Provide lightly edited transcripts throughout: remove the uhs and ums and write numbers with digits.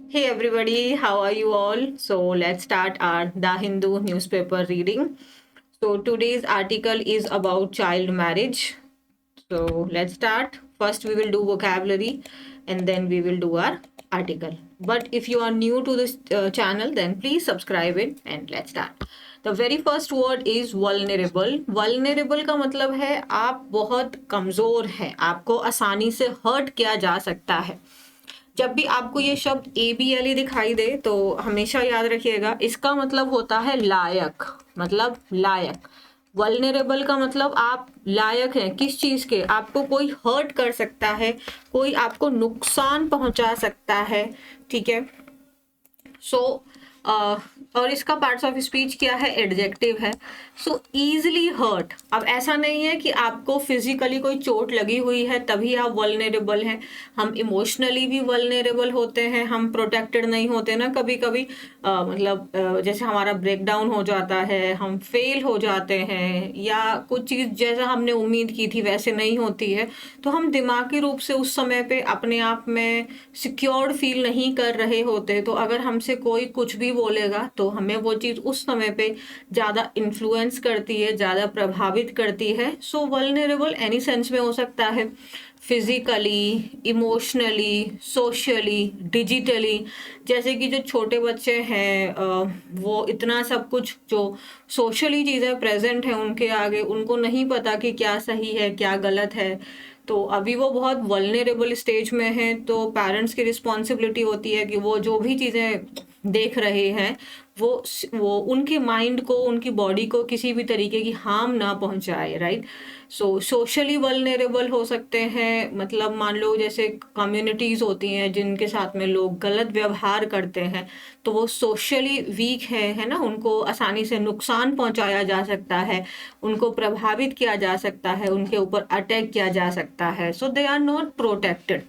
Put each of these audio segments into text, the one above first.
Hey everybody, how are you all? So let's start our The Hindu newspaper reading. So today's article is about child marriage. So let's start. First, we will do vocabulary and then we will do our article. But if you are new to this channel, then please subscribe it and let's start. The very first word is vulnerable. Vulnerable का मतलब है आप बहुत कमज़ोर हैं, आपको आसानी से हर्ट किया जा सकता है। जब भी आपको ये शब्द ABLE दिखाई दे तो हमेशा याद रखिएगा, इसका मतलब होता है लायक, मतलब लायक। वल्नरेबल का मतलब आप लायक हैं किस चीज के, आपको कोई हर्ट कर सकता है, कोई आपको नुकसान पहुंचा सकता है, ठीक है। सो और इसका पार्ट्स ऑफ स्पीच क्या है, एडजेक्टिव है। सो ईजिली हर्ट, अब ऐसा नहीं है कि आपको फिजिकली कोई चोट लगी हुई है तभी आप वल्नरेबल हैं। हम इमोशनली भी वल्नरेबल होते हैं, हम प्रोटेक्टेड नहीं होते ना कभी कभी। मतलब जैसे हमारा ब्रेकडाउन हो जाता है, हम फेल हो जाते हैं, या कुछ चीज़ जैसा हमने उम्मीद की थी वैसे नहीं होती है, तो हम दिमागी रूप से उस समय पे अपने आप में सिक्योर्ड फील नहीं कर रहे होते। तो अगर हमसे कोई कुछ भी बोलेगा तो हमें वो चीज़ उस समय पे ज़्यादा इन्फ्लुएंस करती है, ज़्यादा प्रभावित करती है। सो वल्नरेबल एनी सेंस में हो सकता है, फिजिकली, इमोशनली, सोशली, डिजिटली। जैसे कि जो छोटे बच्चे हैं वो इतना सब कुछ जो सोशली चीज़ें प्रेजेंट हैं उनके आगे, उनको नहीं पता कि क्या सही है क्या गलत है। तो अभी वो बहुत वल्नरेबल स्टेज में हैं, तो पेरेंट्स की रिस्पॉन्सिबिलिटी होती है कि वो जो भी चीज़ें देख रहे हैं वो उनके माइंड को, उनकी बॉडी को किसी भी तरीके की हार्म ना पहुंचाए, राइट। सो सोशली वल्नरेबल हो सकते हैं, मतलब मान लो जैसे कम्युनिटीज़ होती हैं जिनके साथ में लोग गलत व्यवहार करते हैं, तो वो सोशली वीक है ना, उनको आसानी से नुकसान पहुंचाया जा सकता है, उनको प्रभावित किया जा सकता है, उनके ऊपर अटैक किया जा सकता है। So they are not protected,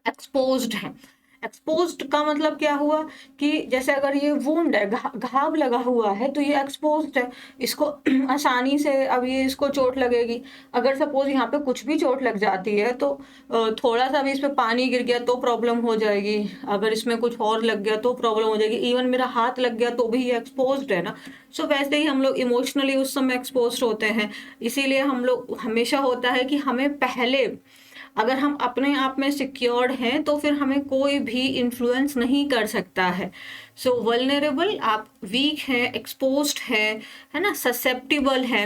exposed है। एक्सपोज्ड का मतलब क्या हुआ कि जैसे अगर ये वुंड है, घाव लगा हुआ है, तो ये एक्सपोज्ड है, इसको आसानी से अब ये इसको चोट लगेगी। अगर सपोज यहाँ पे कुछ भी चोट लग जाती है तो थोड़ा सा भी इस पे पानी गिर गया तो प्रॉब्लम हो जाएगी, अगर इसमें कुछ और लग गया तो प्रॉब्लम हो जाएगी, इवन मेरा हाथ लग गया तो भी ये एक्सपोज्ड है ना। सो वैसे ही हम लोग इमोशनली उस समय एक्सपोज होते हैं। इसीलिए हम लोग हमेशा होता है कि हमें पहले, अगर हम अपने आप में सिक्योर्ड हैं तो फिर हमें कोई भी इन्फ्लुएंस नहीं कर सकता है। सो वल्नरेबल, आप वीक हैं, एक्सपोज्ड है ना, ससेप्टिबल है,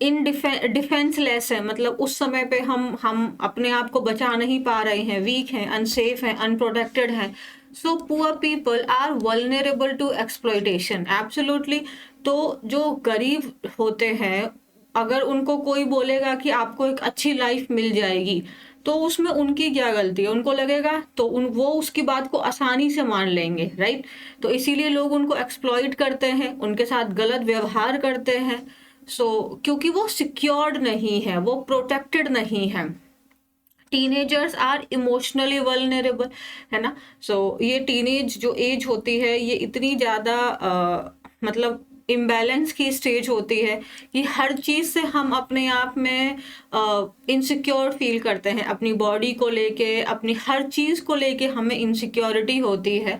इन डिफेंसलेस है, मतलब उस समय पे हम अपने आप को बचा नहीं पा रहे हैं, वीक हैं, अनसेफ हैं, अनप्रोटेक्टेड हैं। So poor people are vulnerable to exploitation, absolutely. तो जो गरीब होते हैं, अगर उनको कोई बोलेगा कि आपको एक अच्छी लाइफ मिल जाएगी, तो उसमें उनकी क्या गलती है, उनको लगेगा तो वो उसकी बात को आसानी से मान लेंगे, राइट। तो इसीलिए लोग उनको एक्सप्लॉइट करते हैं, उनके साथ गलत व्यवहार करते हैं। क्योंकि वो सिक्योर्ड नहीं है, वो प्रोटेक्टेड नहीं है। टीनेजर्स आर इमोशनली वल्नरेबल, है ना। ये टीनेज जो एज होती है ये इतनी ज़्यादा मतलब इम्बैलेंस की स्टेज होती है कि हर चीज़ से हम अपने आप में इनसिक्योर फील करते हैं, अपनी बॉडी को लेके, अपनी हर चीज़ को लेके हमें इनसिक्योरिटी होती है।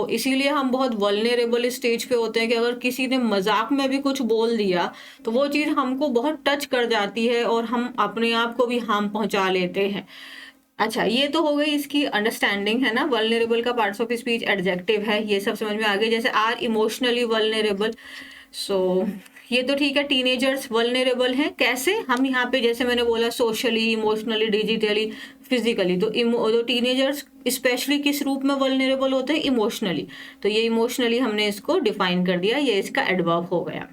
इसीलिए हम बहुत वल्नरेबल स्टेज पे होते हैं कि अगर किसी ने मजाक में भी कुछ बोल दिया तो वो चीज़ हमको बहुत टच कर जाती है और हम अपने आप को भी हार्म पहुंचा लेते हैं। अच्छा, ये तो हो गई इसकी अंडरस्टैंडिंग, है ना। वल्नरेबल का पार्ट्स ऑफ स्पीच एडजेक्टिव है, ये सब समझ में आ गए। जैसे आर इमोशनली वल्नरेबल, सो ये तो ठीक है, टीनेजर्स वल्नरेबल हैं कैसे, हम यहाँ पे जैसे मैंने बोला सोशली, इमोशनली, डिजिटली, फिजिकली। तो टीनेजर्स स्पेशली किस रूप में वल्नरेबल होते हैं, इमोशनली। तो ये इमोशनली हमने इसको डिफाइन कर दिया, ये इसका एडवर्ब हो गया।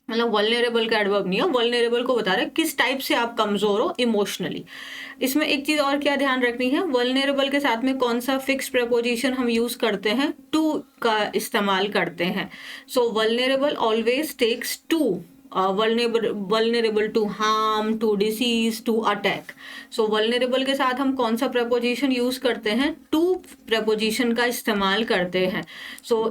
मतलब वल्नरेबल का एडवर्ब नहीं है, वल्नरेबल को बता रहे किस टाइप से आप कमजोर हो इमोशनली। इसमें एक चीज और क्या ध्यान रखनी है, वल्नरेबल के साथ में कौन सा फिक्स प्रपोजिशन हम यूज करते हैं, टू का इस्तेमाल करते हैं। Vulnerable always takes to, vulnerable to harm, to disease, to attack. Vulnerable के साथ हम कौन सा प्रपोजिशन यूज करते हैं, टू प्रपोजिशन का इस्तेमाल करते हैं।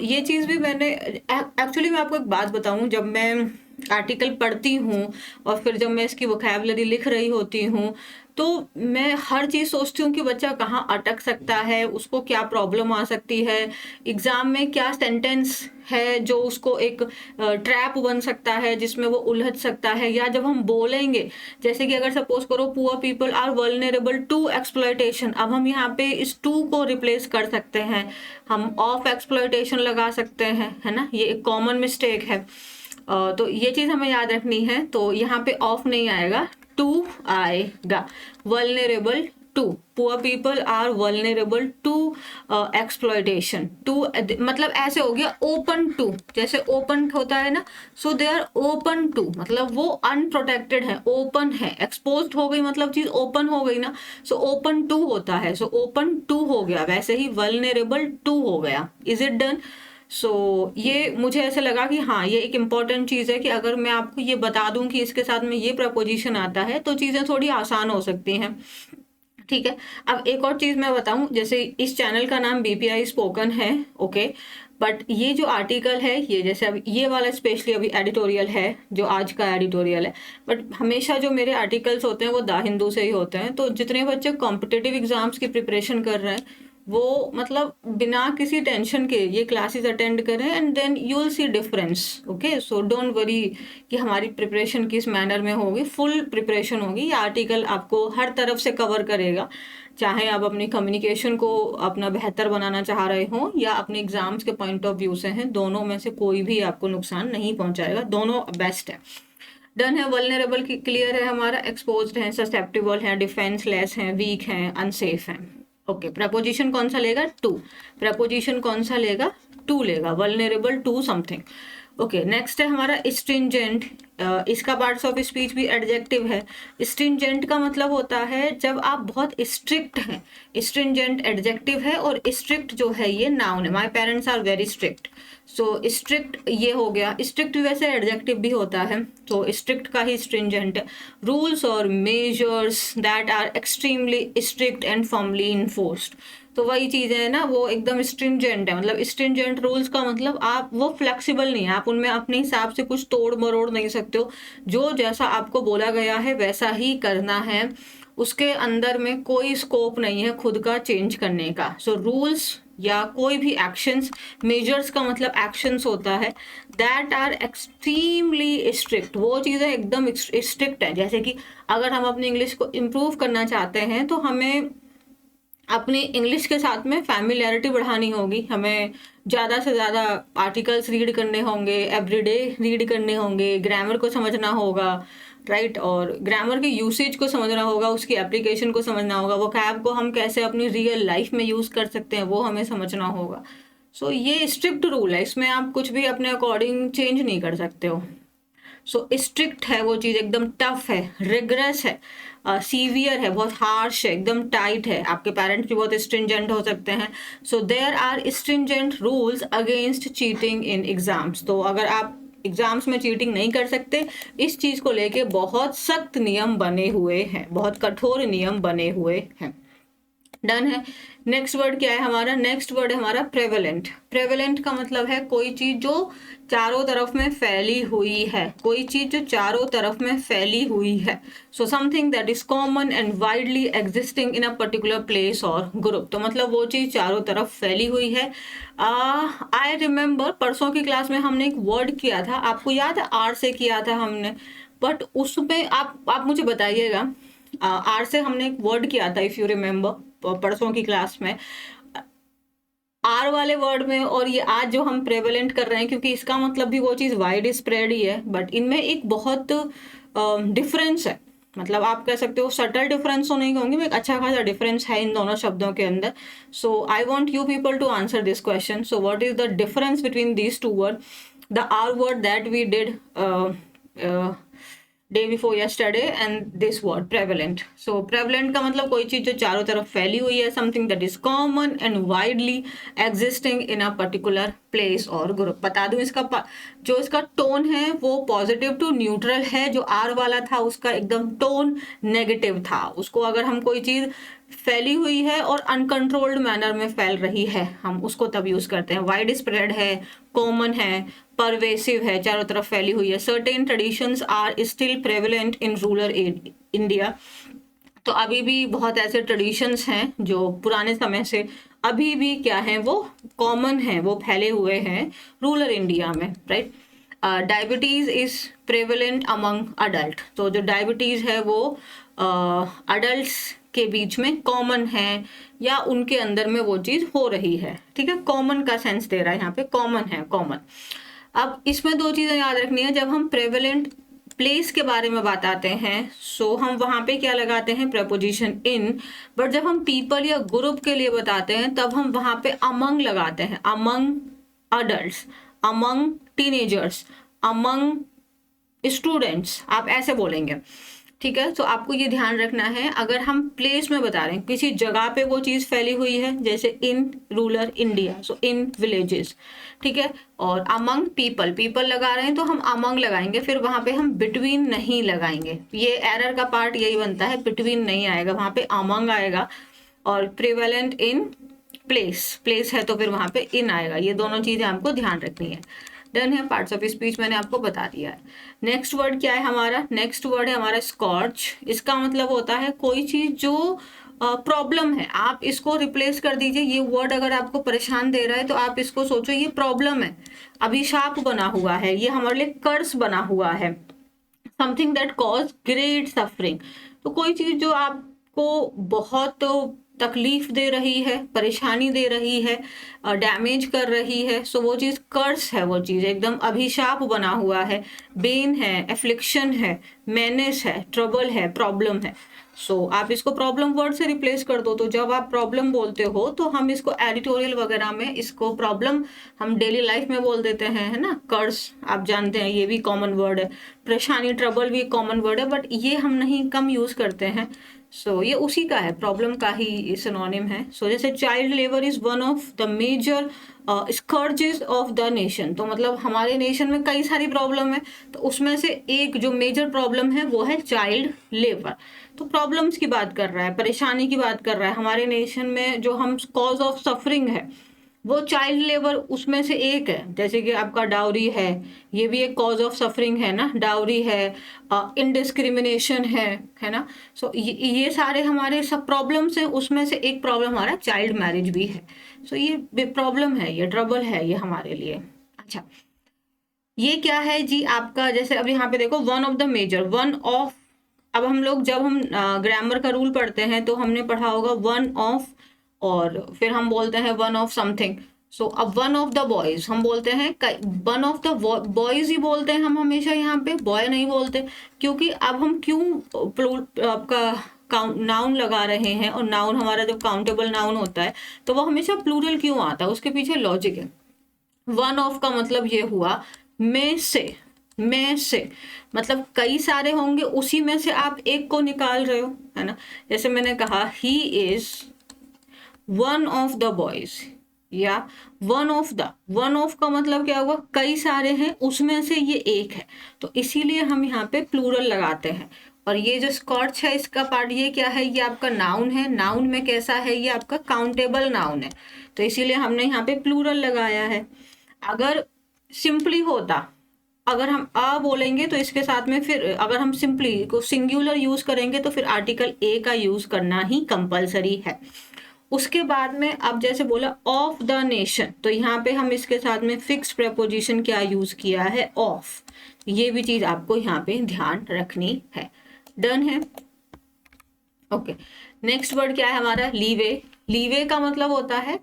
ये चीज भी मैंने एक्चुअली, मैं आपको एक बात बताऊं, जब मैं आर्टिकल पढ़ती हूँ और फिर जब मैं इसकी वोकैबुलरी लिख रही होती हूँ तो मैं हर चीज़ सोचती हूँ कि बच्चा कहाँ अटक सकता है, उसको क्या प्रॉब्लम आ सकती है, एग्ज़ाम में क्या सेंटेंस है जो उसको एक ट्रैप बन सकता है जिसमें वो उलझ सकता है। या जब हम बोलेंगे, जैसे कि अगर सपोज करो poor people are vulnerable to exploitation, अब हम यहाँ पे इस टू को रिप्लेस कर सकते हैं, हम ऑफ एक्सप्लॉयटेशन लगा सकते हैं, है ना। ये एक कॉमन मिस्टेक है। तो ये चीज़ हमें याद रखनी है। तो यहाँ पे ऑफ नहीं आएगा, टू आएगा। Vulnerable to, poor people are vulnerable to exploitation. To मतलब ऐसे हो गया ओपन टू, जैसे ओपन होता है ना, सो दे आर ओपन टू, मतलब वो अनप्रोटेक्टेड है, ओपन है। एक्सपोज्ड हो गई मतलब चीज ओपन हो गई ना, सो ओपन टू होता है, सो ओपन टू हो गया। वैसे ही वल्नरेबल टू हो गया। Is it done? ये मुझे ऐसे लगा कि हाँ, ये एक इम्पॉर्टेंट चीज़ है कि अगर मैं आपको ये बता दूं कि इसके साथ में ये प्रपोजिशन आता है तो चीज़ें थोड़ी आसान हो सकती हैं। ठीक है। अब एक और चीज़ मैं बताऊं, जैसे इस चैनल का नाम BPI स्पोकन है, ओके। बट ये जो आर्टिकल है, ये जैसे अब ये वाला स्पेशली अभी एडिटोरियल है, जो आज का एडिटोरियल है, बट हमेशा जो मेरे आर्टिकल्स होते हैं वो द हिंदू से ही होते हैं। तो जितने बच्चे कॉम्पिटिटिव एग्जाम्स की प्रिपरेशन कर रहे हैं वो मतलब बिना किसी टेंशन के ये क्लासेस अटेंड करें and then you will see difference. Okay, so don't worry कि हमारी प्रिपरेशन किस मैनर में होगी। फुल प्रिपरेशन होगी। ये आर्टिकल आपको हर तरफ से कवर करेगा, चाहे आप अपनी कम्युनिकेशन को अपना बेहतर बनाना चाह रहे हो या अपने एग्जाम्स के पॉइंट ऑफ व्यू से हैं, दोनों में से कोई भी आपको नुकसान नहीं पहुंचाएगा, दोनों बेस्ट है। डन है। वल्नरेबल क्लियर है हमारा, एक्सपोज्ड है, ससेप्टेबल है, डिफेंसलेस है, वीक है, अनसेफ है। ओके, प्रपोजिशन कौन सा लेगा? टू। प्रपोजिशन कौन सा लेगा? टू लेगा। Vulnerable to something. Okay, next है हमारा स्ट्रिंजेंट। इसका पार्ट्स ऑफ स्पीच भी एडजेक्टिव है। स्ट्रिंजेंट का मतलब होता है जब आप बहुत स्ट्रिक्ट हैं। स्ट्रिंजेंट एडजेक्टिव है और स्ट्रिक्ट जो है ये नाउन है। My parents are very strict, so strict ये हो गया। स्ट्रिक्ट वैसे एडजेक्टिव भी होता है, तो स्ट्रिक्ट का ही स्ट्रिंजेंट है। रूल्स और measures that are extremely strict and firmly enforced, तो वही चीज़ है ना, वो एकदम स्ट्रिंजेंट है। मतलब स्ट्रिंजेंट रूल्स का मतलब आप वो फ्लेक्सिबल नहीं है, आप उनमें अपने हिसाब से कुछ तोड़ मरोड़ नहीं सकते हो। जो जैसा आपको बोला गया है वैसा ही करना है, उसके अंदर में कोई स्कोप नहीं है खुद का चेंज करने का। सो रूल्स या कोई भी एक्शंस, मेजर्स का मतलब एक्शंस होता है, दैट आर एक्सट्रीमली स्ट्रिक्ट, वो चीज़ें एकदम स्ट्रिक्ट है। जैसे कि अगर हम अपनी इंग्लिश को इम्प्रूव करना चाहते हैं तो हमें अपनी इंग्लिश के साथ में फैमिलियरिटी बढ़ानी होगी, हमें ज़्यादा से ज़्यादा आर्टिकल्स रीड करने होंगे, एवरीडे रीड करने होंगे, ग्रामर को समझना होगा, राइट, और ग्रामर के यूसेज को समझना होगा, उसकी एप्लीकेशन को समझना होगा, वो कैब को हम कैसे अपनी रियल लाइफ में यूज़ कर सकते हैं वो हमें समझना होगा। सो ये स्ट्रिक्ट रूल है, इसमें आप कुछ भी अपने अकॉर्डिंग चेंज नहीं कर सकते हो। सो स्ट्रिक्ट है वो चीज़, एकदम टफ है, रिग्रेस है, सीवियर है, बहुत हार्श है, एकदम टाइट है। आपके पेरेंट्स भी बहुत स्ट्रिंजेंट हो सकते हैं। So there are stringent rules against cheating in exams. तो अगर आप एग्जाम्स में चीटिंग नहीं कर सकते, इस चीज़ को लेके बहुत सख्त नियम बने हुए हैं, बहुत कठोर नियम बने हुए हैं। डन है। नेक्स्ट वर्ड क्या है हमारा? नेक्स्ट वर्ड है हमारा प्रेवेलेंट। प्रेवेलेंट का मतलब है कोई चीज जो चारों तरफ में फैली हुई है, कोई चीज जो चारों तरफ में फैली हुई है। So something that is common and widely existing in a particular place और ग्रुप। तो मतलब वो चीज चारों तरफ फैली हुई है। आई रिमेम्बर परसों की क्लास में हमने एक वर्ड किया था, आपको याद है? आर से किया था हमने, बट उसमें आप मुझे बताइएगा, आर से हमने एक वर्ड किया था, इफ यू रिमेम्बर, परसों की क्लास में, आर वाले वर्ड में और ये आज जो हम प्रेवलेंट कर रहे हैं, क्योंकि इसका मतलब भी वो चीज़ वाइड स्प्रेड ही है, बट इनमें एक बहुत डिफरेंस है। मतलब आप कह सकते हो सटल डिफरेंस तो नहीं कहूँगी मैं, एक अच्छा खासा डिफरेंस है इन दोनों शब्दों के अंदर। So I want you people to answer this question. So what is the difference between these two word? The R word that we did day before yesterday and this word prevalent. So prevalent का मतलब कोई चीज जो चारों तरफ फैली हुई है, something that is common and widely existing in a particular place और ग्रुप। बता दूं इसका जो इसका टोन है वो पॉजिटिव टू न्यूट्रल है। जो आर वाला था उसका एकदम टोन नेगेटिव था। उसको अगर हम कोई चीज फैली हुई है और अनकंट्रोल्ड मैनर में फैल रही है, हम उसको तब यूज करते हैं। वाइड स्प्रेड है, कॉमन है, परवेसिव है, चारों तरफ फैली हुई है। Certain traditions are still prevalent in rural India. तो अभी भी बहुत ऐसे ट्रेडिशंस हैं जो पुराने समय से अभी भी क्या है, वो कॉमन है, वो फैले हुए हैं रूरल इंडिया में, right. Diabetes is prevalent among adult. तो जो डायबिटीज है वो अडल्ट्स के बीच में कॉमन है, या उनके अंदर में वो चीज हो रही है, ठीक है। कॉमन का सेंस दे रहा है यहाँ पे, कॉमन है, कॉमन। अब इसमें दो चीजें याद रखनी है। जब हम प्रेवलेंट प्लेस के बारे में बात आते हैं, सो हम वहां पे क्या लगाते हैं, प्रपोजिशन इन। बट जब हम पीपल या ग्रुप के लिए बताते हैं, तब हम वहां पे अमंग लगाते हैं। Among adults, among teenagers, among students, आप ऐसे बोलेंगे, ठीक है। तो आपको ये ध्यान रखना है। अगर हम प्लेस में बता रहे हैं, किसी जगह पे वो चीज फैली हुई है, जैसे इन rural India, so in villages, ठीक है। और अमंग पीपल, पीपल लगा रहे हैं तो हम अमंग लगाएंगे, फिर वहां पे हम बिटवीन नहीं लगाएंगे। ये एरर का पार्ट यही बनता है, बिटवीन नहीं आएगा, वहां पे अमंग आएगा। और प्रिवेलेंट इन प्लेस, प्लेस है तो फिर वहां पे इन आएगा। ये दोनों चीजें हमको ध्यान रखनी है। डन है, पार्ट्स ऑफ स्पीच मैंने आपको बता दिया है। नेक्स्ट वर्ड क्या है हमारा, नेक्स्ट वर्ड है हमारा स्कॉर्च। इसका मतलब होता है कोई चीज जो प्रॉब्लम है, आप इसको रिप्लेस कर दीजिए। ये वर्ड अगर आपको परेशान दे रहा है तो आप इसको सोचो ये प्रॉब्लम है, अभिशाप बना हुआ है, ये हमारे लिए कर्स बना हुआ है, something that cause great suffering. तो कोई चीज जो आपको बहुत तकलीफ दे रही है, परेशानी दे रही है, डैमेज कर रही है, सो वो चीज कर्स है, वो चीज एकदम अभिशाप बना हुआ है, बेन है, एफ्लिक्शन है, मेनेस है, ट्रबल है, प्रॉब्लम है। सो आप इसको प्रॉब्लम वर्ड से रिप्लेस कर दो। तो जब आप प्रॉब्लम बोलते हो तो हम इसको एडिटोरियल वगैरह में इसको प्रॉब्लम हम डेली लाइफ में बोल देते हैं, है ना। कर्स आप जानते हैं, ये भी कॉमन वर्ड है। परेशानी, ट्रबल भी कॉमन वर्ड है, बट ये हम नहीं, कम यूज करते हैं। सो ये उसी का है, प्रॉब्लम का ही सिनोनिम है। सो जैसे child labour is one of the major scourges of the nation. तो मतलब हमारे नेशन में कई सारी प्रॉब्लम है, तो उसमें से एक जो मेजर प्रॉब्लम है वो है चाइल्ड लेबर। तो प्रॉब्लम्स की बात कर रहा है, परेशानी की बात कर रहा है। हमारे नेशन में जो हम कॉज ऑफ सफरिंग है वो चाइल्ड लेबर उसमें से एक है। जैसे कि आपका डाउरी है, ये भी एक कॉज ऑफ सफरिंग है ना, डाउरी है, इनडिस्क्रिमिनेशन है ना। सो ये सारे हमारे सब प्रॉब्लम्स हैं, उसमें से एक प्रॉब्लम हमारा चाइल्ड मैरिज भी है। सो ये प्रॉब्लम है, ये ट्रबल है ये हमारे लिए। अच्छा, ये क्या है जी आपका, जैसे अब यहाँ पे देखो one of the major, one of. अब हम लोग जब हम ग्रामर का रूल पढ़ते हैं तो हमने पढ़ा होगा वन ऑफ, और फिर हम बोलते हैं वन ऑफ समथिंग। सो अब वन ऑफ द बॉयज हम बोलते हैं, वन ऑफ द बॉयज ही बोलते हैं हम हमेशा, यहाँ पे बॉय नहीं बोलते। क्योंकि अब हम क्यों आपका नाउन लगा रहे हैं, और नाउन हमारा जब काउंटेबल नाउन होता है तो वो हमेशा प्लूरल क्यों आता है, उसके पीछे लॉजिक है। वन ऑफ का मतलब ये हुआ में से मतलब कई सारे होंगे, उसी में से आप एक को निकाल रहे हो, है ना। जैसे मैंने कहा he is one of the boys, या वन ऑफ का मतलब क्या हुआ, कई सारे हैं उसमें से ये एक है, तो इसीलिए हम यहाँ पे प्लूरल लगाते हैं। और ये जो स्कॉर्च है इसका पार्ट ये क्या है, ये आपका नाउन है। नाउन में कैसा है, ये आपका काउंटेबल नाउन है, तो इसीलिए हमने यहाँ पे प्लूरल लगाया है। अगर सिंपली होता, अगर हम अ बोलेंगे तो इसके साथ में फिर अगर हम सिंपली को सिंगुलर यूज करेंगे तो फिर आर्टिकल ए का यूज करना ही कंपलसरी है। उसके बाद में अब जैसे बोला ऑफ द नेशन, तो यहाँ पे हम इसके साथ में फिक्स प्रेपोजिशन क्या यूज किया है, ऑफ। ये भी चीज आपको यहाँ पे ध्यान रखनी है। डन है, ओके। नेक्स्ट वर्ड क्या है हमारा, लीवे। लीवे का मतलब होता है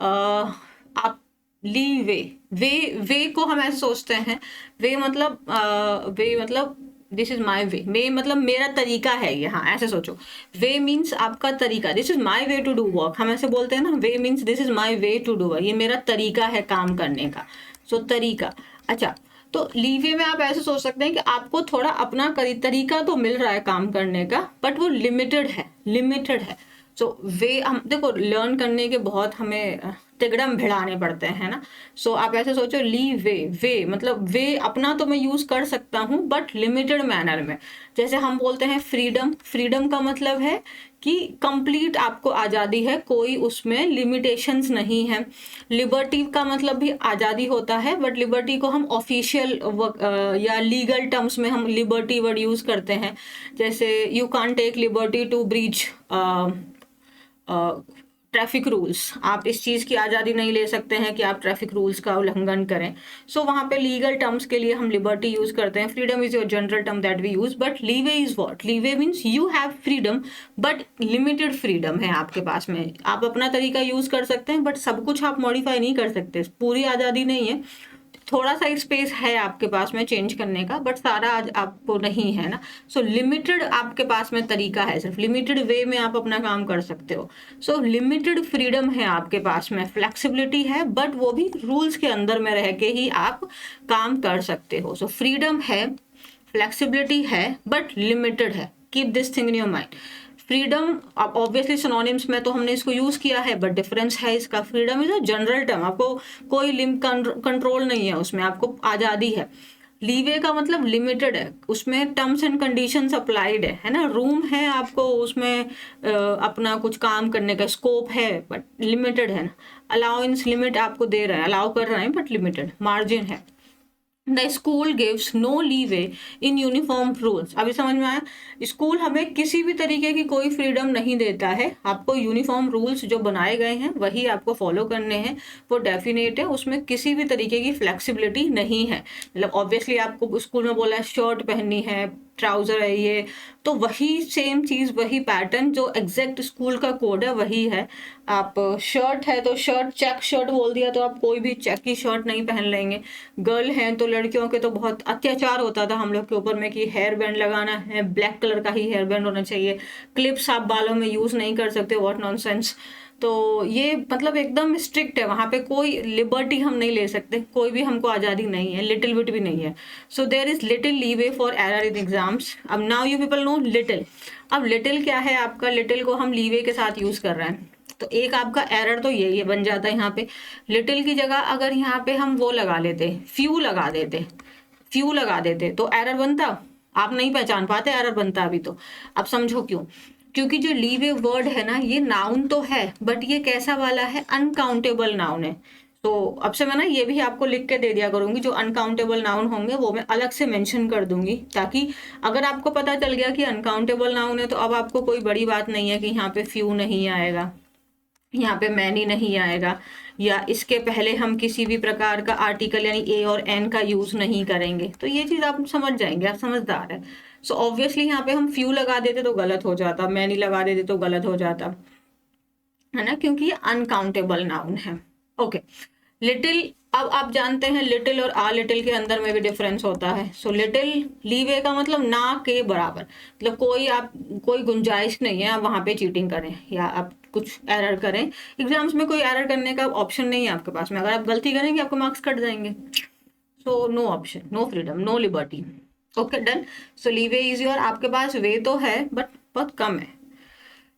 आप लीवे, वे को हम ऐसे सोचते हैं, वे मतलब दिस इज माई वे मतलब मेरा तरीका है ये, हाँ ऐसे सोचो। वे मीन्स आपका तरीका, this is my way to do work, हम ऐसे बोलते हैं ना, way means this is my way to do work, ये मेरा तरीका है काम करने का। सो तरीका। अच्छा, तो लीवे में आप ऐसे सोच सकते हैं कि आपको थोड़ा अपना तरीका तो मिल रहा है काम करने का, बट वो लिमिटेड है। सो वे हम देखो लर्न करने के बहुत हमें तिगड़म भिड़ाने पड़ते हैं ना। सो आप ऐसे सोचो, ली वे, वे मतलब वे अपना तो मैं यूज कर सकता हूँ बट लिमिटेड मैनर में। जैसे हम बोलते हैं फ्रीडम, फ्रीडम का मतलब है कि कंप्लीट आपको आज़ादी है, कोई उसमें लिमिटेशंस नहीं है। लिबर्टी का मतलब भी आज़ादी होता है, बट लिबर्टी को हम ऑफिशियल या लीगल टर्म्स में हम लिबर्टी वर्ड यूज करते हैं। जैसे you can't take liberty to breach traffic rules, आप इस चीज़ की आज़ादी नहीं ले सकते हैं कि आप ट्रैफिक रूल्स का उल्लंघन करें। सो वहाँ पे लीगल टर्म्स के लिए हम लिबर्टी यूज करते हैं। Freedom is your general term that we use, but leeway is what? Leeway means you have freedom but limited freedom है आपके पास में। आप अपना तरीका यूज कर सकते हैं बट सब कुछ आप मॉडिफाई नहीं कर सकते, पूरी आज़ादी नहीं है। थोड़ा सा स्पेस है आपके पास में चेंज करने का, बट सारा आज आपको नहीं है ना। सो लिमिटेड आपके पास में तरीका है, सिर्फ लिमिटेड वे में आप अपना काम कर सकते हो। सो लिमिटेड फ्रीडम है आपके पास में, फ्लेक्सिबिलिटी है, बट वो भी रूल्स के अंदर में रह के ही आप काम कर सकते हो। सो फ्रीडम है, फ्लेक्सिबिलिटी है, बट लिमिटेड है। Keep this thing in your mind. Freedom अब ऑब्वियसली सिनोनिम्स में तो हमने इसको यूज किया है, बट डिफरेंस है इसका। Freedom is a general term, आपको कोई कंट्रोल नहीं है उसमें, आपको आज़ादी है। लीवे का मतलब लिमिटेड है, उसमें टर्म्स एंड कंडीशंस अप्लाइड है ना। रूम है आपको उसमें अपना कुछ काम करने का स्कोप है, बट लिमिटेड है ना। अलाउंस लिमिट आपको दे रहा है, अलाउ कर रहा है बट लिमिटेड, मार्जिन है। The school gives no leeway in uniform rules. अभी समझ में आया? स्कूल हमें किसी भी तरीके की कोई फ्रीडम नहीं देता है, आपको यूनिफॉर्म रूल्स जो बनाए गए हैं वही आपको फॉलो करने हैं, वो डेफिनेट है, उसमें किसी भी तरीके की फ्लेक्सिबिलिटी नहीं है। मतलब ऑब्वियसली आपको स्कूल में बोला है शर्ट पहननी है, ट्राउजर है, ये तो वही सेम चीज, वही पैटर्न जो एग्जैक्ट स्कूल का कोड है वही है। आप शर्ट है तो शर्ट, चेक शर्ट बोल दिया तो आप कोई भी चेक की शर्ट नहीं पहन लेंगे। गर्ल हैं तो लड़कियों के तो बहुत अत्याचार होता था हम लोग के ऊपर में कि हेयर बैंड लगाना है, ब्लैक कलर का ही हेयर बैंड होना चाहिए, क्लिप्स आप बालों में यूज नहीं कर सकते, व्हाट नॉनसेंस। तो ये मतलब एकदम स्ट्रिक्ट है, वहां पे कोई लिबर्टी हम नहीं ले सकते, कोई भी हमको आज़ादी नहीं है, लिटिल बिट भी नहीं है। So there is little leeway for error in exams. अब now you people know little. अब लिटिल क्या है आपका? लिटिल को हम लीवे के साथ यूज कर रहे हैं, तो एक आपका एरर तो यही है, बन जाता है यहाँ पे। लिटिल की जगह अगर यहाँ पे हम वो लगा लेते, फ्यू लगा देते, फ्यू लगा देते तो एरर बनता? आप नहीं पहचान पाते एरर बनता अभी तो। अब समझो क्यों? क्योंकि जो लीवे वर्ड है ना, ये नाउन तो है बट ये कैसा वाला है? अनकाउंटेबल नाउन है। तो अब से मैं ना ये भी आपको लिख के दे दिया करूंगी, जो अनकाउंटेबल नाउन होंगे वो मैं अलग से मेंशन कर दूंगी, ताकि अगर आपको पता चल गया कि अनकाउंटेबल नाउन है तो अब आपको कोई बड़ी बात नहीं है कि यहाँ पे फ्यू नहीं आएगा, यहाँ पे मैनी नहीं आएगा, या इसके पहले हम किसी भी प्रकार का आर्टिकल यानी ए और एन का यूज नहीं करेंगे। तो ये चीज आप समझ जाएंगे, आप समझदार है। सो ऑब्वियसली यहाँ पे हम फ्यू लगा देते तो गलत हो जाता, मैनी लगा देते तो गलत हो जाता, है ना, क्योंकि ये अनकाउंटेबल नाउन है। ओके, लिटिल, अब आप जानते हैं लिटिल और आ लिटिल के अंदर में भी डिफरेंस होता है। सो लिटिल लीवे का मतलब ना के बराबर, मतलब कोई गुंजाइश नहीं है आप वहां पे चीटिंग करें या आप कुछ एरर करें। एग्जाम्स में कोई एरर करने का ऑप्शन नहीं है आपके पास में, अगर आप गलती करेंगे आपको मार्क्स कट जाएंगे। So no option, no freedom, no liberty. Okay done. So leeway is your, आपके पास वे तो है बट बहुत कम है,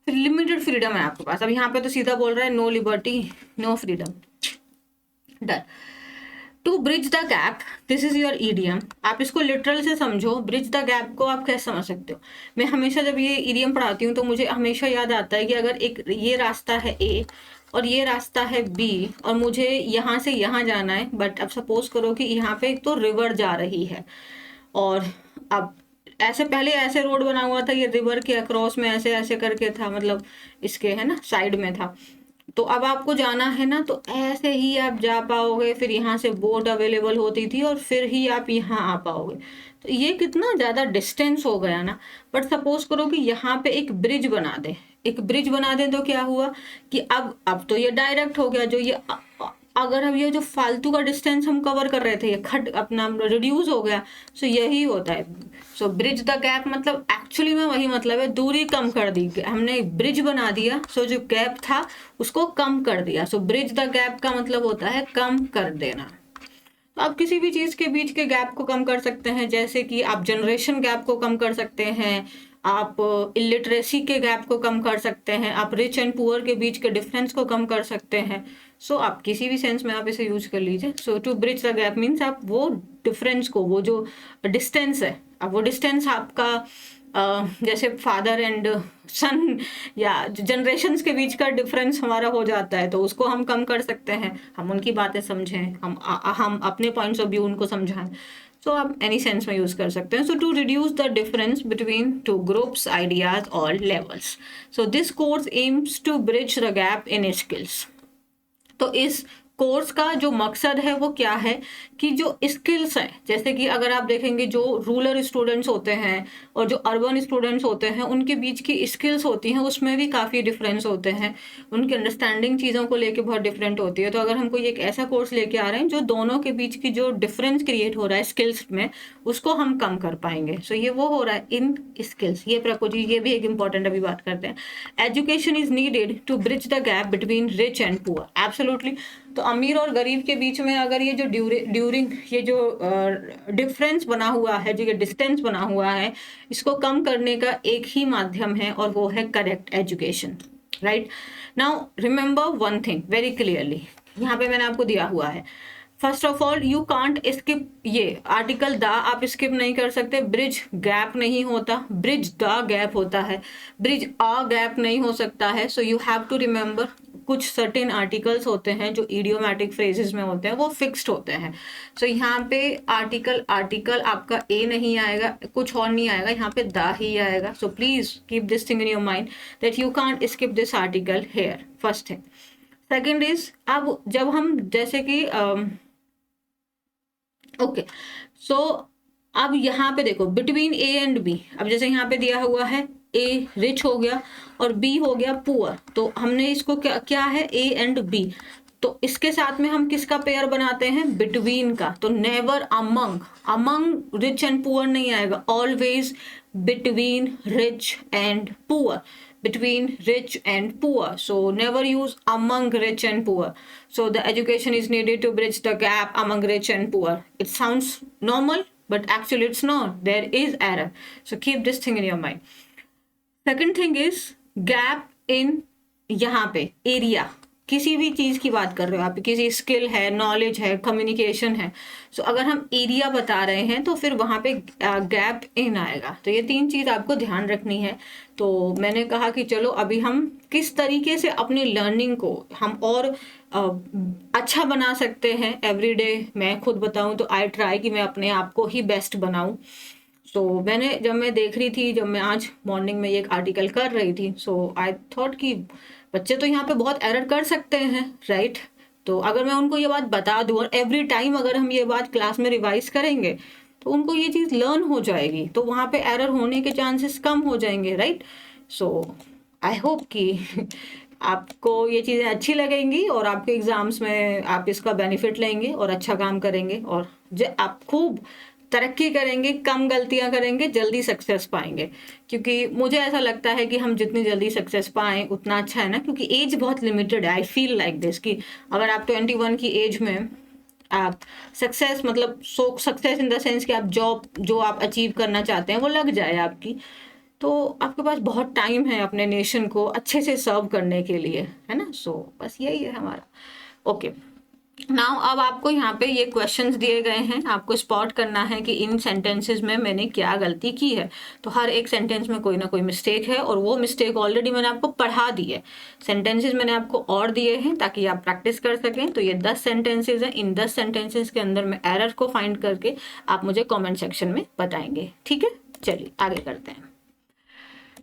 लिमिटेड फ्रीडम है आपके पास। अब यहाँ पे तो सीधा बोल रहा है no liberty, no freedom. Done. To bridge the gap, this is your idiom. आप इसको लिटरल से समझो, ब्रिज द गैप को आप कैसे समझ सकते हो? मैं हमेशा जब ये ईडियम पढ़ाती हूँ तो मुझे हमेशा याद आता है कि अगर एक ये रास्ता है ए और ये रास्ता है बी और मुझे यहाँ से यहाँ जाना है, बट अब सपोज करो कि यहाँ पे एक तो रिवर जा रही है और अब ऐसे पहले ऐसे रोड बना हुआ था, ये रिवर के अक्रॉस में ऐसे ऐसे करके था, मतलब इसके है ना साइड में था। तो अब आपको जाना है ना, तो ऐसे ही आप जा पाओगे, फिर यहाँ से बोट अवेलेबल होती थी और फिर ही आप यहाँ आ पाओगे। तो ये कितना ज्यादा डिस्टेंस हो गया ना। बट सपोज करो कि यहाँ पे एक ब्रिज बना दे, एक ब्रिज बना दे, तो क्या हुआ कि अब तो ये डायरेक्ट हो गया, जो ये अगर हम ये जो फालतू का डिस्टेंस हम कवर कर रहे थे ये खट अपना रिड्यूस हो गया। सो यही होता है। सो ब्रिज द गैप मतलब एक्चुअली में वही मतलब है, दूरी कम कर दी, हमने ब्रिज बना दिया। सो जो गैप था उसको कम कर दिया। सो ब्रिज द गैप का मतलब होता है कम कर देना। तो आप किसी भी चीज के बीच के गैप को कम कर सकते हैं, जैसे कि आप जनरेशन गैप को कम कर सकते हैं, आप इलिटरेसी के गैप को कम कर सकते हैं, आप रिच एंड पुअर के बीच के डिफरेंस को कम कर सकते हैं। सो आप किसी भी सेंस में आप इसे यूज कर लीजिए। So to bridge the gap means आप वो डिफरेंस को, वो जो डिस्टेंस है, अब वो डिस्टेंस आपका जैसे फादर एंड सन या जनरेशन्स के बीच का डिफरेंस हमारा हो जाता है, तो उसको हम कम कर सकते हैं, हम उनकी बातें समझें, हम अपने पॉइंट्स ऑफ व्यू उनको समझाएं। सो आप एनी सेंस में यूज कर सकते हैं। So to reduce the difference between two groups, ideas और levels, so this course aims to bridge the gap in skills. तो इस कोर्स का जो मकसद है वो क्या है कि जो स्किल्स हैं, जैसे कि अगर आप देखेंगे जो रूरल स्टूडेंट्स होते हैं और जो अर्बन स्टूडेंट्स होते हैं, उनके बीच की स्किल्स होती हैं, उसमें भी काफ़ी डिफरेंस होते हैं, उनकी अंडरस्टैंडिंग चीज़ों को लेके बहुत डिफरेंट होती है। तो अगर हम कोई एक ऐसा कोर्स लेके आ रहे हैं जो दोनों के बीच की जो डिफरेंस क्रिएट हो रहा है स्किल्स में, उसको हम कम कर पाएंगे। सो ये वो हो रहा है इन स्किल्स। ये प्रपोजी, ये भी एक इंपॉर्टेंट अभी बात करते हैं। Education is needed to bridge the gap between rich and poor, absolutely. तो अमीर और गरीब के बीच में अगर ये जो ड्यूरिंग ये जो डिफरेंस बना हुआ है, जो ये डिस्टेंस बना हुआ है, इसको कम करने का एक ही माध्यम है और वो है correct education, right. Now remember one thing very clearly, यहाँ पे मैंने आपको दिया हुआ है, first of all you can't skip, ये आर्टिकल द आप स्किप नहीं कर सकते, ब्रिज गैप नहीं होता, ब्रिज द गैप होता है, ब्रिज अ गैप नहीं हो सकता है। So you have to remember कुछ सर्टेन आर्टिकल्स होते हैं जो इडियोमैटिक फ्रेजेस में होते हैं, वो फिक्स्ड होते हैं। सो यहाँ पे आर्टिकल आपका ए नहीं आएगा, कुछ और नहीं आएगा, यहाँ पे द ही आएगा। So please keep this thing in your mind that you can't skip this article here, first thing. Second is, अब जब हम जैसे कि ओके, सो अब यहाँ पे देखो बिटवीन ए एंड बी, अब जैसे यहाँ पे दिया हुआ है ए रिच हो गया और बी हो गया पुअर, तो हमने इसको क्या है ए एंड बी, तो इसके साथ में हम किसका पेयर बनाते हैं, बिटवीन का। तो never among rich and poor नहीं आएगा, always between rich and poor, between rich and poor. So never use among rich and poor. So the education is needed to bridge the gap among rich and poor. It sounds normal, but actually it's not. There is error. So keep this thing in your mind. Second thing is gap in यहाँ पे area, किसी भी चीज़ की बात कर रहे हो आप, किसी स्किल है, नॉलेज है, कम्युनिकेशन है, सो अगर हम एरिया बता रहे हैं तो फिर वहाँ पे गैप इन आएगा। तो ये तीन चीज़ आपको ध्यान रखनी है। तो मैंने कहा कि चलो अभी हम किस तरीके से अपनी लर्निंग को हम और अच्छा बना सकते हैं एवरीडे। मैं खुद बताऊँ तो आई ट्राई कि मैं अपने आप को ही बेस्ट बनाऊँ। सो जब मैं देख रही थी, जब मैं आज मॉर्निंग में एक आर्टिकल कर रही थी, सो आई थॉट कि बच्चे तो यहाँ पे बहुत एरर कर सकते हैं, राइट। तो अगर मैं उनको ये बात बता दूँ और एवरी टाइम अगर हम ये बात क्लास में रिवाइज करेंगे तो उनको ये चीज़ लर्न हो जाएगी, तो वहाँ पे एरर होने के चांसेस कम हो जाएंगे, राइट। सो आई होप कि आपको ये चीज़ें अच्छी लगेंगी और आपके एग्ज़ाम्स में आप इसका बेनिफिट लेंगे और अच्छा काम करेंगे और आप खूब तरक्की करेंगे, कम गलतियां करेंगे, जल्दी सक्सेस पाएंगे। क्योंकि मुझे ऐसा लगता है कि हम जितनी जल्दी सक्सेस पाएं उतना अच्छा है ना, क्योंकि एज बहुत लिमिटेड है। आई फील लाइक दिस कि अगर आप 21 की एज में आप सक्सेस, मतलब सक्सेस इन द सेंस कि आप जॉब जो आप अचीव करना चाहते हैं वो लग जाए आपकी, तो आपके पास बहुत टाइम है अपने नेशन को अच्छे से सर्व करने के लिए, है ना। सो बस यही है हमारा। ओके, नाउ अब आपको यहाँ पे ये क्वेश्चंस दिए गए हैं, आपको स्पॉट करना है कि इन सेंटेंसेस में मैंने क्या गलती की है। तो हर एक सेंटेंस में कोई ना कोई मिस्टेक है और वो मिस्टेक ऑलरेडी मैंने आपको पढ़ा दी है। सेंटेंसेस मैंने आपको और दिए हैं ताकि आप प्रैक्टिस कर सकें। तो ये 10 सेंटेंसेज हैं, इन 10 सेंटेंसेज के अंदर मैं एरर को फाइंड करके आप मुझे कॉमेंट सेक्शन में बताएंगे, ठीक है। चलिए आगे करते हैं,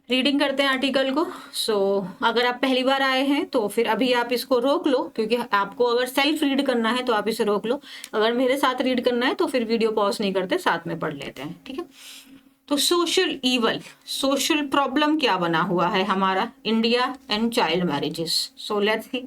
रीडिंग करते हैं आर्टिकल को। सो अगर आप पहली बार आए हैं तो फिर अभी आप इसको रोक लो, क्योंकि आपको अगर सेल्फ रीड करना है तो आप इसे रोक लो, अगर मेरे साथ रीड करना है तो फिर वीडियो पॉज नहीं करते, साथ में पढ़ लेते हैं, ठीक है। तो सोशल ईवल, सोशल प्रॉब्लम क्या बना हुआ है हमारा, India and child marriages. So let's see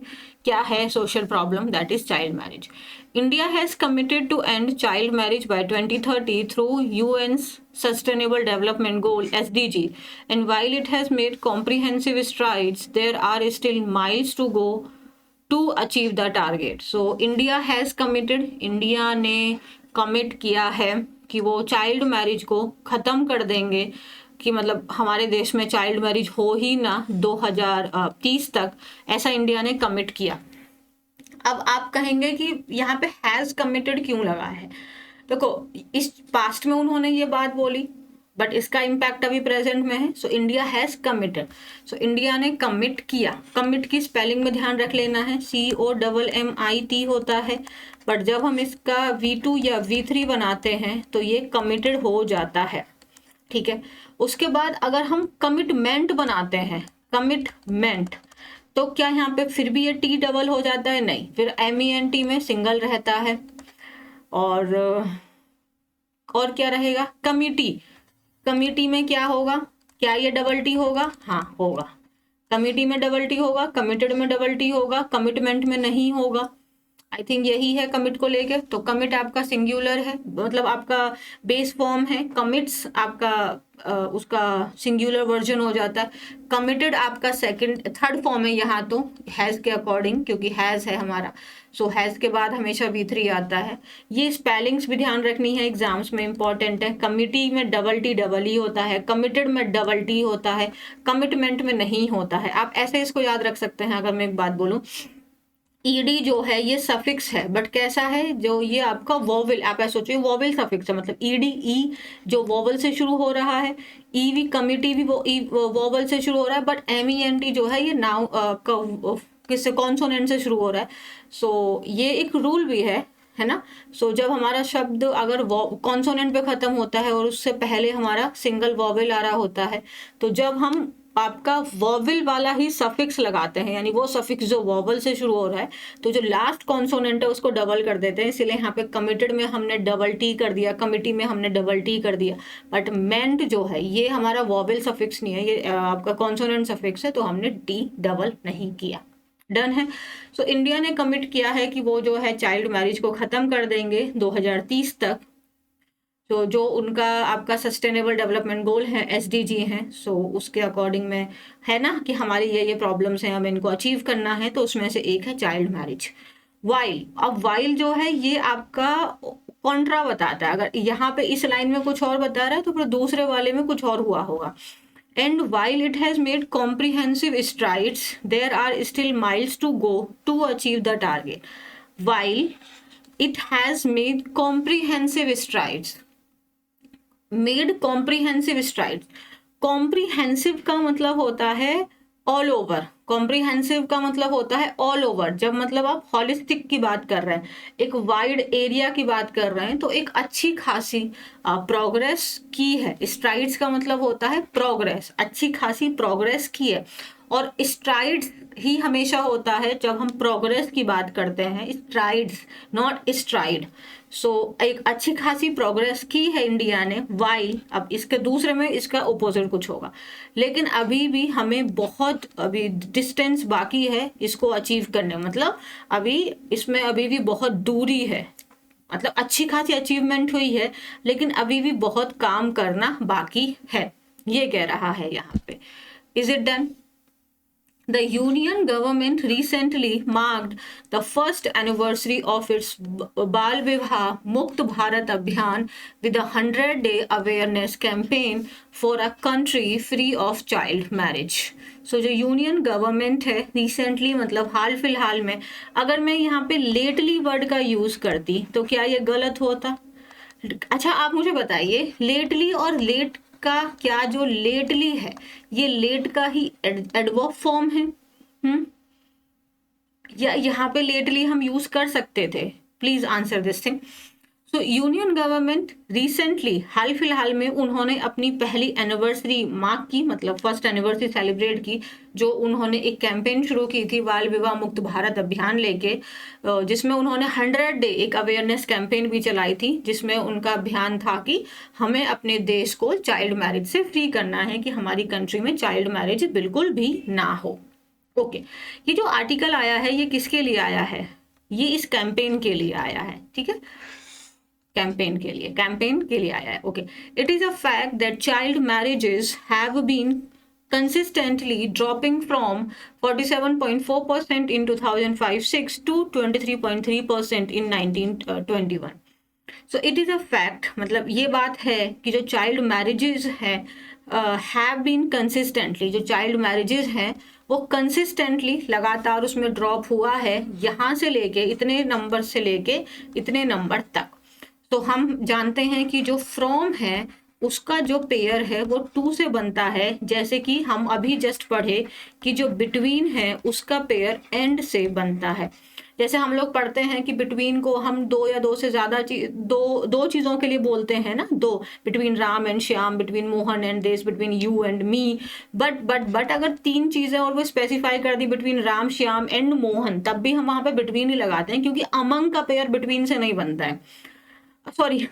क्या है social problem, that is child marriage. India has committed to end child marriage by 2030 through UN's Sustainable Development Goal (SDG), and while it has made comprehensive strides, there are still miles to go to achieve the target. So India has committed, India ने commit किया है कि वो child marriage को ख़त्म कर देंगे कि मतलब हमारे देश में चाइल्ड मैरिज हो ही ना 2030 तक, ऐसा इंडिया ने कमिट किया। अब आप कहेंगे कि यहाँ पे हैज कमिटेड क्यों लगा है? देखो, इस पास्ट में उन्होंने ये बात बोली, बट इसका इम्पैक्ट अभी प्रेजेंट में है। So India has committed, so India ने कमिट किया। कमिट की स्पेलिंग में ध्यान रख लेना है, COMMIT होता है, बट जब हम इसका V2 या V3 बनाते हैं तो ये कमिटेड हो जाता है, ठीक है। उसके बाद अगर हम कमिटमेंट बनाते हैं, कमिटमेंट, तो क्या यहाँ पे फिर भी ये T डबल हो जाता है? नहीं, फिर MENT में सिंगल रहता है। और क्या रहेगा? कमिटी। कमिटी में क्या होगा? क्या ये डबल T होगा? हाँ होगा। कमिटी में डबल T होगा, कमिटेड में डबल T होगा, कमिटमेंट में नहीं होगा। आई थिंक यही है कमिट को लेके। तो कमिट आपका सिंगुलर है, मतलब आपका बेस फॉर्म है। कमिट्स आपका उसका सिंगुलर वर्जन हो जाता है। कमिटेड आपका थर्ड फॉर्म है यहाँ तो, हैज के अकॉर्डिंग, क्योंकि हैज है हमारा। सो हैज के बाद हमेशा V3 आता है। ये स्पेलिंग्स भी ध्यान रखनी है, एग्जाम्स में इंपॉर्टेंट है। कमिटी में डबल T डबल E होता है, कमिटेड में डबल T होता है, कमिटमेंट में नहीं होता है। आप ऐसे इसको याद रख सकते हैं। अगर मैं एक बात बोलूँ, ईडी जो है ये सफिक्स है, बट कैसा है? जो ये आपका वोवेल, आप ऐसा सोचिए वोवेल सफिक्स है, मतलब ईडी ई जो वोवेल से शुरू हो रहा है, ईवी कमिटी भी वो वोवेल से शुरू हो रहा है, बट MENT जो है ये नाउ किससे, कॉन्सोनेंट से शुरू हो रहा है। सो ये एक रूल भी है ना। सो जब हमारा शब्द अगर कॉन्सोनेंट पे खत्म होता है और उससे पहले हमारा सिंगल वोवेल आ रहा होता है, तो जब हम आपका वोवेल वाला ही सफिक्स लगाते हैं, यानी वो सफिक्स जो वोवेल से शुरू हो रहा है, तो जो लास्ट कॉन्सोनेंट है उसको डबल कर देते हैं। इसलिए यहाँ पे कमिटेड में हमने डबल T कर दिया, कमिटी में हमने डबल T कर दिया, बट मेंट जो है ये हमारा वोवेल सफिक्स नहीं है, ये आपका कॉन्सोनेंट सफिक्स है, तो हमने T डबल नहीं किया। डन है। सो इंडिया ने कमिट किया है कि वो जो है चाइल्ड मैरिज को खत्म कर देंगे 2030 तक। तो जो उनका आपका सस्टेनेबल डेवलपमेंट गोल है, SDG हैं, सो उसके अकॉर्डिंग में है ना कि हमारी ये प्रॉब्लम्स हैं, हमें इनको अचीव करना है। तो उसमें से एक है चाइल्ड मैरिज। वाइल, अब वाइल जो है ये आपका कॉन्ट्रा बताता है। अगर यहाँ पे इस लाइन में कुछ और बता रहा है तो फिर दूसरे वाले में कुछ और हुआ होगा। And while it has made comprehensive strides, there are still miles to go to achieve the target. While it has made comprehensive strides, made comprehensive strides. Comprehensive का मतलब होता है ऑल ओवर। कॉम्प्रीहेंसिव का मतलब होता है ऑल ओवर। जब मतलब आप हॉलिस्टिक की बात कर रहे हैं, एक वाइड एरिया की बात कर रहे हैं, तो एक अच्छी खासी प्रोग्रेस की है। स्ट्राइड्स का मतलब होता है प्रोग्रेस, अच्छी खासी प्रोग्रेस की है। और स्ट्राइड्स ही हमेशा होता है जब हम प्रोग्रेस की बात करते हैं, स्ट्राइड्स नॉट स्ट्राइड। सो एक अच्छी खासी प्रोग्रेस की है इंडिया ने। वाइल, अब इसके दूसरे में इसका ओपोजिट कुछ होगा, लेकिन अभी भी हमें बहुत अभी डिस्टेंस बाकी है इसको अचीव करने। मतलब अभी इसमें अभी भी बहुत दूरी है, मतलब अच्छी खासी अचीवमेंट हुई है लेकिन अभी भी बहुत काम करना बाकी है, ये कह रहा है यहाँ पे। Is it done? The Union government recently marked the first anniversary of its Bal Vivah Mukt Bharat Abhiyan with a 100-day awareness campaign for a country free of child marriage. So जो union government है recently, मतलब हाल फिलहाल में, अगर मैं यहाँ पे lately word का यूज करती तो क्या ये गलत होता? अच्छा आप मुझे बताइए, लेटली और लेट का क्या, जो लेटली है ये लेट का ही एडवर्ब फॉर्म है? या यहाँ पे लेटली हम यूज कर सकते थे? Please answer this thing. So union government recently, हाल फिलहाल में, उन्होंने अपनी पहली एनिवर्सरी मार्क की, मतलब फर्स्ट एनिवर्सरी सेलिब्रेट की, जो उन्होंने एक कैंपेन शुरू की थी बाल विवाह मुक्त भारत अभियान लेके, जिसमें उन्होंने 100 डे एक अवेयरनेस कैंपेन भी चलाई थी, जिसमें उनका अभियान था कि हमें अपने देश को चाइल्ड मैरिज से फ्री करना है, कि हमारी कंट्री में चाइल्ड मैरिज बिल्कुल भी ना हो। ओके, ये जो आर्टिकल आया है ये किसके लिए आया है? ये इस कैंपेन के लिए आया है, ठीक है, कैंपेन के लिए आया है। Okay, it is a fact that child marriages have been consistently dropping from 47.4% in 2005-6 to 23.3% in 1921. So it is a fact, मतलब ये बात है कि जो चाइल्ड मैरिजेज हैं हैव बीन कंसिस्टेंटली, जो चाइल्ड मैरिजेज हैं वो कंसिस्टेंटली लगातार उसमें ड्रॉप हुआ है, यहाँ से लेके इतने नंबर से लेके इतने नंबर तक। तो हम जानते हैं कि जो फ्रॉम है उसका जो पेयर है वो 2 से बनता है, जैसे कि हम अभी जस्ट पढ़े कि जो बिटवीन है उसका पेयर एंड से बनता है। जैसे हम लोग पढ़ते हैं कि बिटवीन को हम 2 या 2 से ज़्यादा दो चीज़ों के लिए बोलते हैं ना, दो, between Ram and Shyam, between Mohan and Desh, between you and me. But अगर 3 चीज़ें और वो स्पेसिफाई कर दी बिटवीन राम श्याम एंड मोहन, तब भी हम वहाँ पे बिटवीन ही लगाते हैं, क्योंकि अमंग का पेयर बिटवीन से नहीं बनता है, सॉरी,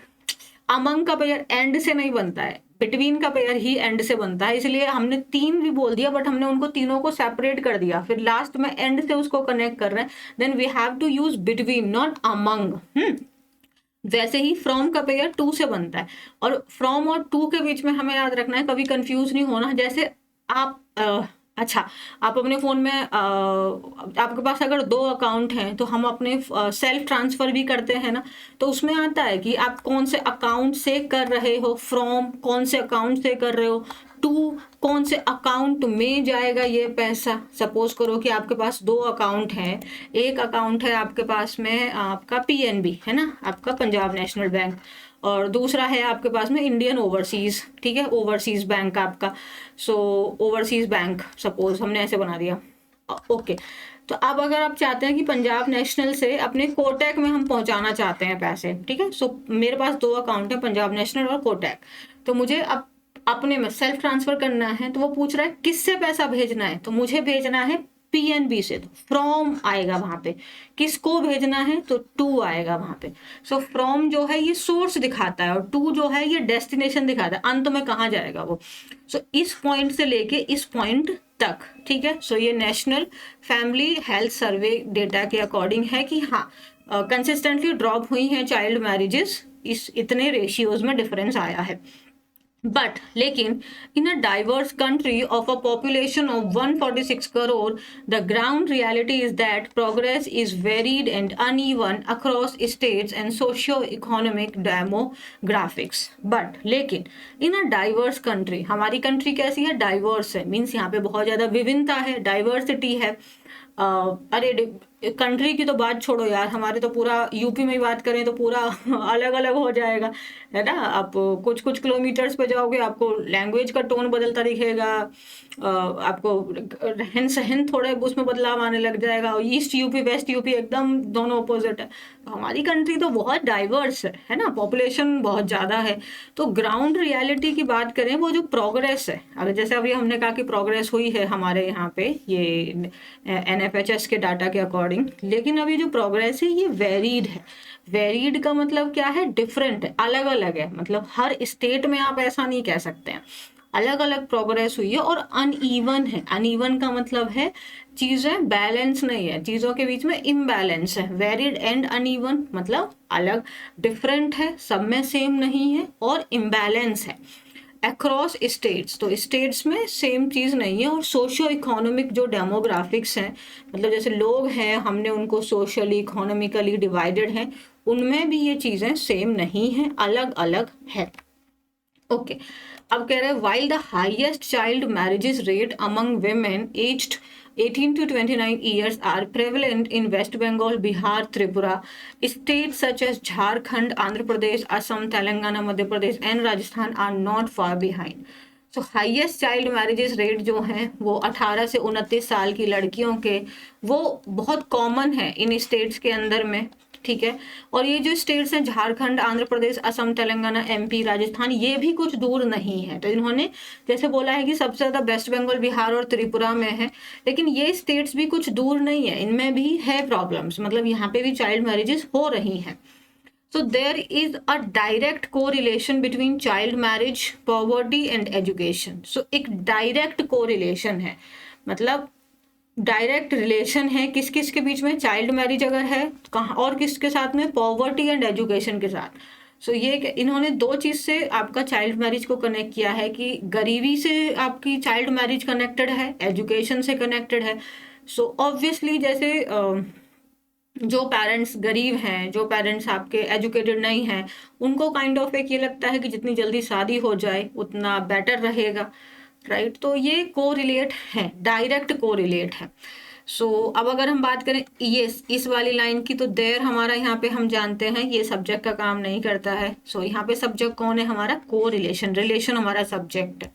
अमंग का पेयर एंड से नहीं बनता है, बिटवीन का पेयर ही एंड से बनता है। इसलिए हमने 3 भी बोल दिया, बट हमने उनको तीनों को सेपरेट कर दिया, फिर लास्ट में एंड से उसको कनेक्ट कर रहे हैं, then we have to use between, not among. वैसे ही फ्रॉम का पेयर 2 से बनता है, और फ्रॉम और 2 के बीच में हमें याद रखना है, कभी कंफ्यूज नहीं होना। जैसे आप अच्छा, आप अपने फ़ोन में आपके पास अगर 2 अकाउंट हैं तो हम अपने सेल्फ ट्रांसफ़र भी करते हैं ना, तो उसमें आता है कि आप कौन से अकाउंट से कर रहे हो, फ्रॉम कौन से अकाउंट से कर रहे हो, टू कौन से अकाउंट में जाएगा ये पैसा। सपोज करो कि आपके पास 2 अकाउंट हैं, एक अकाउंट है आपके पास में आपका पीएनबी है ना, आपका पंजाब नेशनल बैंक, और दूसरा है आपके पास में इंडियन ओवरसीज, ठीक है, ओवरसीज बैंक आपका। सो ओवरसीज बैंक सपोज हमने ऐसे बना दिया, ओके। तो अब अगर आप चाहते हैं कि पंजाब नेशनल से अपने कोटक में हम पहुंचाना चाहते हैं पैसे, ठीक है, सो मेरे पास 2 अकाउंट है, पंजाब नेशनल और कोटक, तो मुझे अब अपने में सेल्फ ट्रांसफर करना है, तो वो पूछ रहा है किससे पैसा भेजना है, तो मुझे भेजना है पीएनबी से, तो फ्रॉम आएगा वहां पे। किसको भेजना है, तो टू आएगा वहां पे। सो फ्रॉम जो है ये सोर्स दिखाता है, और टू जो है ये डेस्टिनेशन दिखाता है, अंत में कहाँ जाएगा वो। सो इस पॉइंट से लेके इस पॉइंट तक, ठीक है। सो ये national family health survey data के अकॉर्डिंग है कि हाँ कंसिस्टेंटली ड्रॉप हुई हैं चाइल्ड मैरिजेस, इस इतने रेशियोज में डिफरेंस आया है। बट लेकिन in a diverse country of a population of 146 crore, the ground reality is that progress is varied and uneven across states and socio-economic demographics. But लेकिन in a diverse country, हमारी country कैसी है, diverse है, means यहाँ पे बहुत ज़्यादा विभिन्नता है, डाइवर्सिटी है। अरे कंट्री की तो बात छोड़ो यार, हमारे तो पूरा यूपी में ही बात करें तो पूरा अलग अलग हो जाएगा, है ना। आप कुछ कुछ किलोमीटर्स पे जाओगे आपको लैंग्वेज का टोन बदलता दिखेगा, आपको रहन सहन थोड़े उसमें बदलाव आने लग जाएगा। ईस्ट यूपी वेस्ट यूपी एकदम दोनों अपोजिट है। हमारी कंट्री तो बहुत डाइवर्स है ना, पॉपुलेशन बहुत ज़्यादा है। तो ग्राउंड रियलिटी की बात करें, वो जो प्रोग्रेस है, अगर जैसे अभी हमने कहा कि प्रोग्रेस हुई है हमारे यहाँ पे ये एनएफएचएस के डाटा के अकॉर्डिंग, लेकिन अभी जो प्रोग्रेस है ये वेरीड है। वेरीड का मतलब क्या है, डिफरेंट है, अलग अलग है, मतलब हर स्टेट में आप ऐसा नहीं कह सकते हैं, अलग अलग प्रोग्रेस हुई है। और अनइवन है, अनइवन का मतलब है चीजें बैलेंस नहीं है, चीजों के बीच में इम्बैलेंस है। वेरिड एंड अनइवन मतलब अलग, डिफरेंट है, सब में सेम नहीं है, और इम्बैलेंस है अक्रॉस स्टेट्स, तो स्टेट्स में सेम चीज़ नहीं है। और सोशियो इकोनॉमिक जो डेमोग्राफिक्स हैं, मतलब जैसे लोग हैं हमने उनको सोशली इकोनॉमिकली डिवाइडेड हैं, उनमें भी ये चीज़ें सेम नहीं हैं, अलग अलग है। ओके, अब कह रहे हैं while the highest child marriages rate among women aged 18 to 29 years are prevalent in West Bengal, Bihar, Tripura. States such as Jharkhand, Andhra Pradesh, Assam, Telangana, Madhya Pradesh and Rajasthan are not far behind. So highest child marriages rate जो हैं वो 18 से 29 साल की लड़कियों के, वो बहुत कॉमन है इन स्टेट्स के अंदर में, ठीक है। और ये जो स्टेट्स हैं झारखंड, आंध्र प्रदेश, असम, तेलंगाना, एमपी, राजस्थान, ये भी कुछ दूर नहीं है। तो इन्होंने जैसे बोला है कि सबसे ज़्यादा वेस्ट बंगाल, बिहार और त्रिपुरा में है, लेकिन ये स्टेट्स भी कुछ दूर नहीं है, इनमें भी है प्रॉब्लम्स, मतलब यहाँ पे भी चाइल्ड मैरिजेस हो रही हैं। So there is a direct correlation between child marriage, poverty and education. So एक direct correlation है, मतलब डायरेक्ट रिलेशन है किस किस के बीच में, चाइल्ड मैरिज अगर है कहाँ, और किसके साथ में, पॉवर्टी एंड एजुकेशन के साथ। सो ये इन्होंने 2 चीज़ से आपका चाइल्ड मैरिज को कनेक्ट किया है कि गरीबी से आपकी चाइल्ड मैरिज कनेक्टेड है, एजुकेशन से कनेक्टेड है। सो ऑब्वियसली जैसे जो पेरेंट्स गरीब हैं, जो पेरेंट्स आपके एजुकेटेड नहीं हैं, उनको काइंड ऑफ एक ये लगता है कि जितनी जल्दी शादी हो जाए उतना बेटर रहेगा, राइट। तो ये कोरिलेट है, डायरेक्ट कोरिलेट है। सो अब अगर हम बात करें ये इस वाली लाइन की, तो देयर हमारा यहाँ पे हम जानते हैं ये सब्जेक्ट का काम नहीं करता है। सो यहाँ पे सब्जेक्ट कौन है हमारा, कोरिलेशन, रिलेशन हमारा सब्जेक्ट है,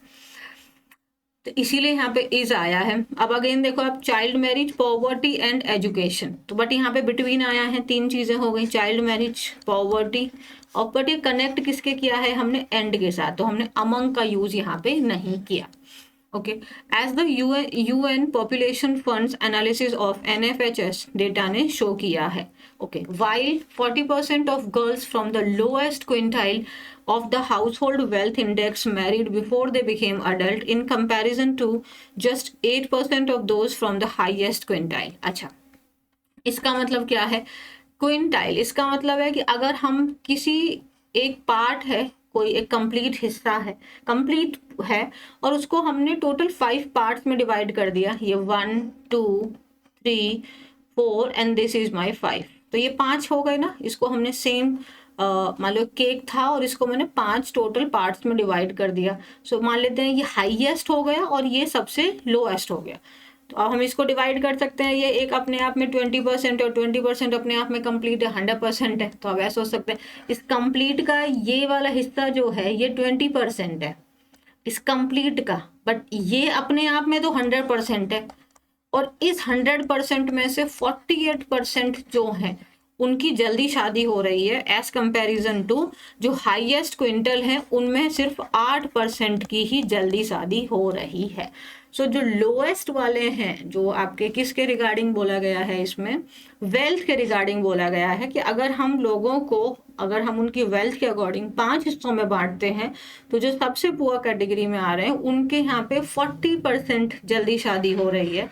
तो इसीलिए यहाँ पे इज आया है। अब अगेन देखो आप, child marriage, poverty and education, तो बट यहाँ पे बिटवीन आया है, तीन चीजें हो गई, चाइल्ड मैरिज, पॉवर्टी, और बट ये कनेक्ट किसके किया है हमने, एंड के साथ, तो हमने अमंग का यूज यहाँ पे नहीं किया। Okay, as the UN population funds analysis of NFHS data ने शो किया है। Okay, while 40% of girls from the lowest quintile of the household wealth index married before they became adult in comparison to just 8% of those from the highest quintile। अच्छा, इसका मतलब क्या है, quintile, इसका मतलब है कि अगर हम किसी एक पार्ट है, कोई एक कंप्लीट हिस्सा है, कंप्लीट है, और उसको हमने टोटल 5 पार्ट्स में डिवाइड कर दिया, ये 1 2 3 4 एंड दिस इज माई 5, तो ये 5 हो गए ना। इसको हमने सेम मान लो केक था और इसको मैंने 5 टोटल पार्ट्स में डिवाइड कर दिया। सो मान लेते हैं ये हाईएस्ट हो गया और ये सबसे लोएस्ट हो गया, तो अब हम इसको डिवाइड कर सकते हैं। ये एक अपने आप में 20% और 20% अपने आप में कंप्लीट है, 100% है, तो अब ऐसा हो सकते हैं इस कंप्लीट का ये वाला हिस्सा जो है ये 20% है इस कंप्लीट का, बट ये अपने आप में तो 100% है, और इस 100% में से 48% जो है उनकी जल्दी शादी हो रही है, एज कंपैरिजन टू जो हाईएस्ट क्विंटल है उनमें सिर्फ 8% की ही जल्दी शादी हो रही है। सो जो लोएस्ट वाले हैं, जो आपके किसके रिगार्डिंग बोला गया है, इसमें वेल्थ के रिगार्डिंग बोला गया है कि अगर हम लोगों को, अगर हम उनकी वेल्थ के अकॉर्डिंग 5 हिस्सों में बांटते हैं, तो जो सबसे पुअर कैटेगरी में आ रहे हैं उनके यहाँ पे 40% जल्दी शादी हो रही है,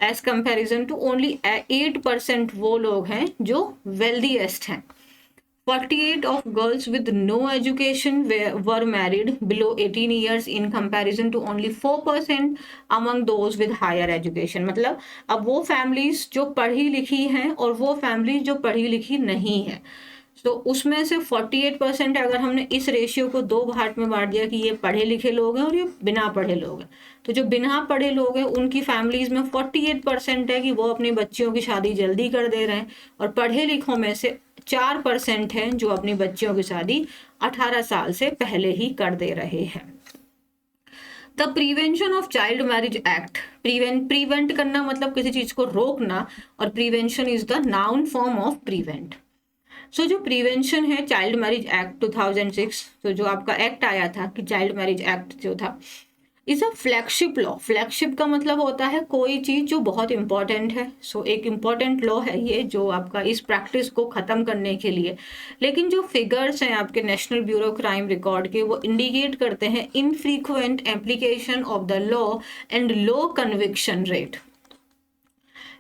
एज कंपेरिजन टू ओनली 8% वो लोग हैं जो वेल्दीएस्ट हैं। 48 of girls with no education were married below 18 years in comparison to only 4% among those with higher education। मतलब अब वो फैमिलीज जो पढ़ी लिखी हैं और वो फैमिलीज जो पढ़ी लिखी नहीं है, तो उसमें से 48% अगर हमने इस रेशियो को 2 भाग में बांट दिया कि ये पढ़े लिखे लोग हैं और ये बिना पढ़े लोग हैं, तो जो बिना पढ़े लोग हैं उनकी फैमिलीज में 48% है कि वो अपनी बच्चियों की शादी जल्दी कर दे रहे हैं, और पढ़े लिखों में से 4% है जो अपनी बच्चियों की शादी 18 साल से पहले ही कर दे रहे हैं। The prevention of child marriage act, prevent करना मतलब किसी चीज को रोकना, और prevention is the noun form of prevent. So जो प्रिवेंशन है चाइल्ड मैरिज एक्ट 2006, तो जो आपका एक्ट आया था कि चाइल्ड मैरिज एक्ट जो था, is a flagship law. Flagship का मतलब होता है कोई चीज जो बहुत इंपॉर्टेंट है। सो एक इंपॉर्टेंट लॉ है ये, जो आपका इस प्रैक्टिस को खत्म करने के लिए। लेकिन जो फिगर्स हैं आपके नेशनल ब्यूरो क्राइम रिकॉर्ड के, वो इंडिकेट करते हैं infrequent application of the law and low conviction rate.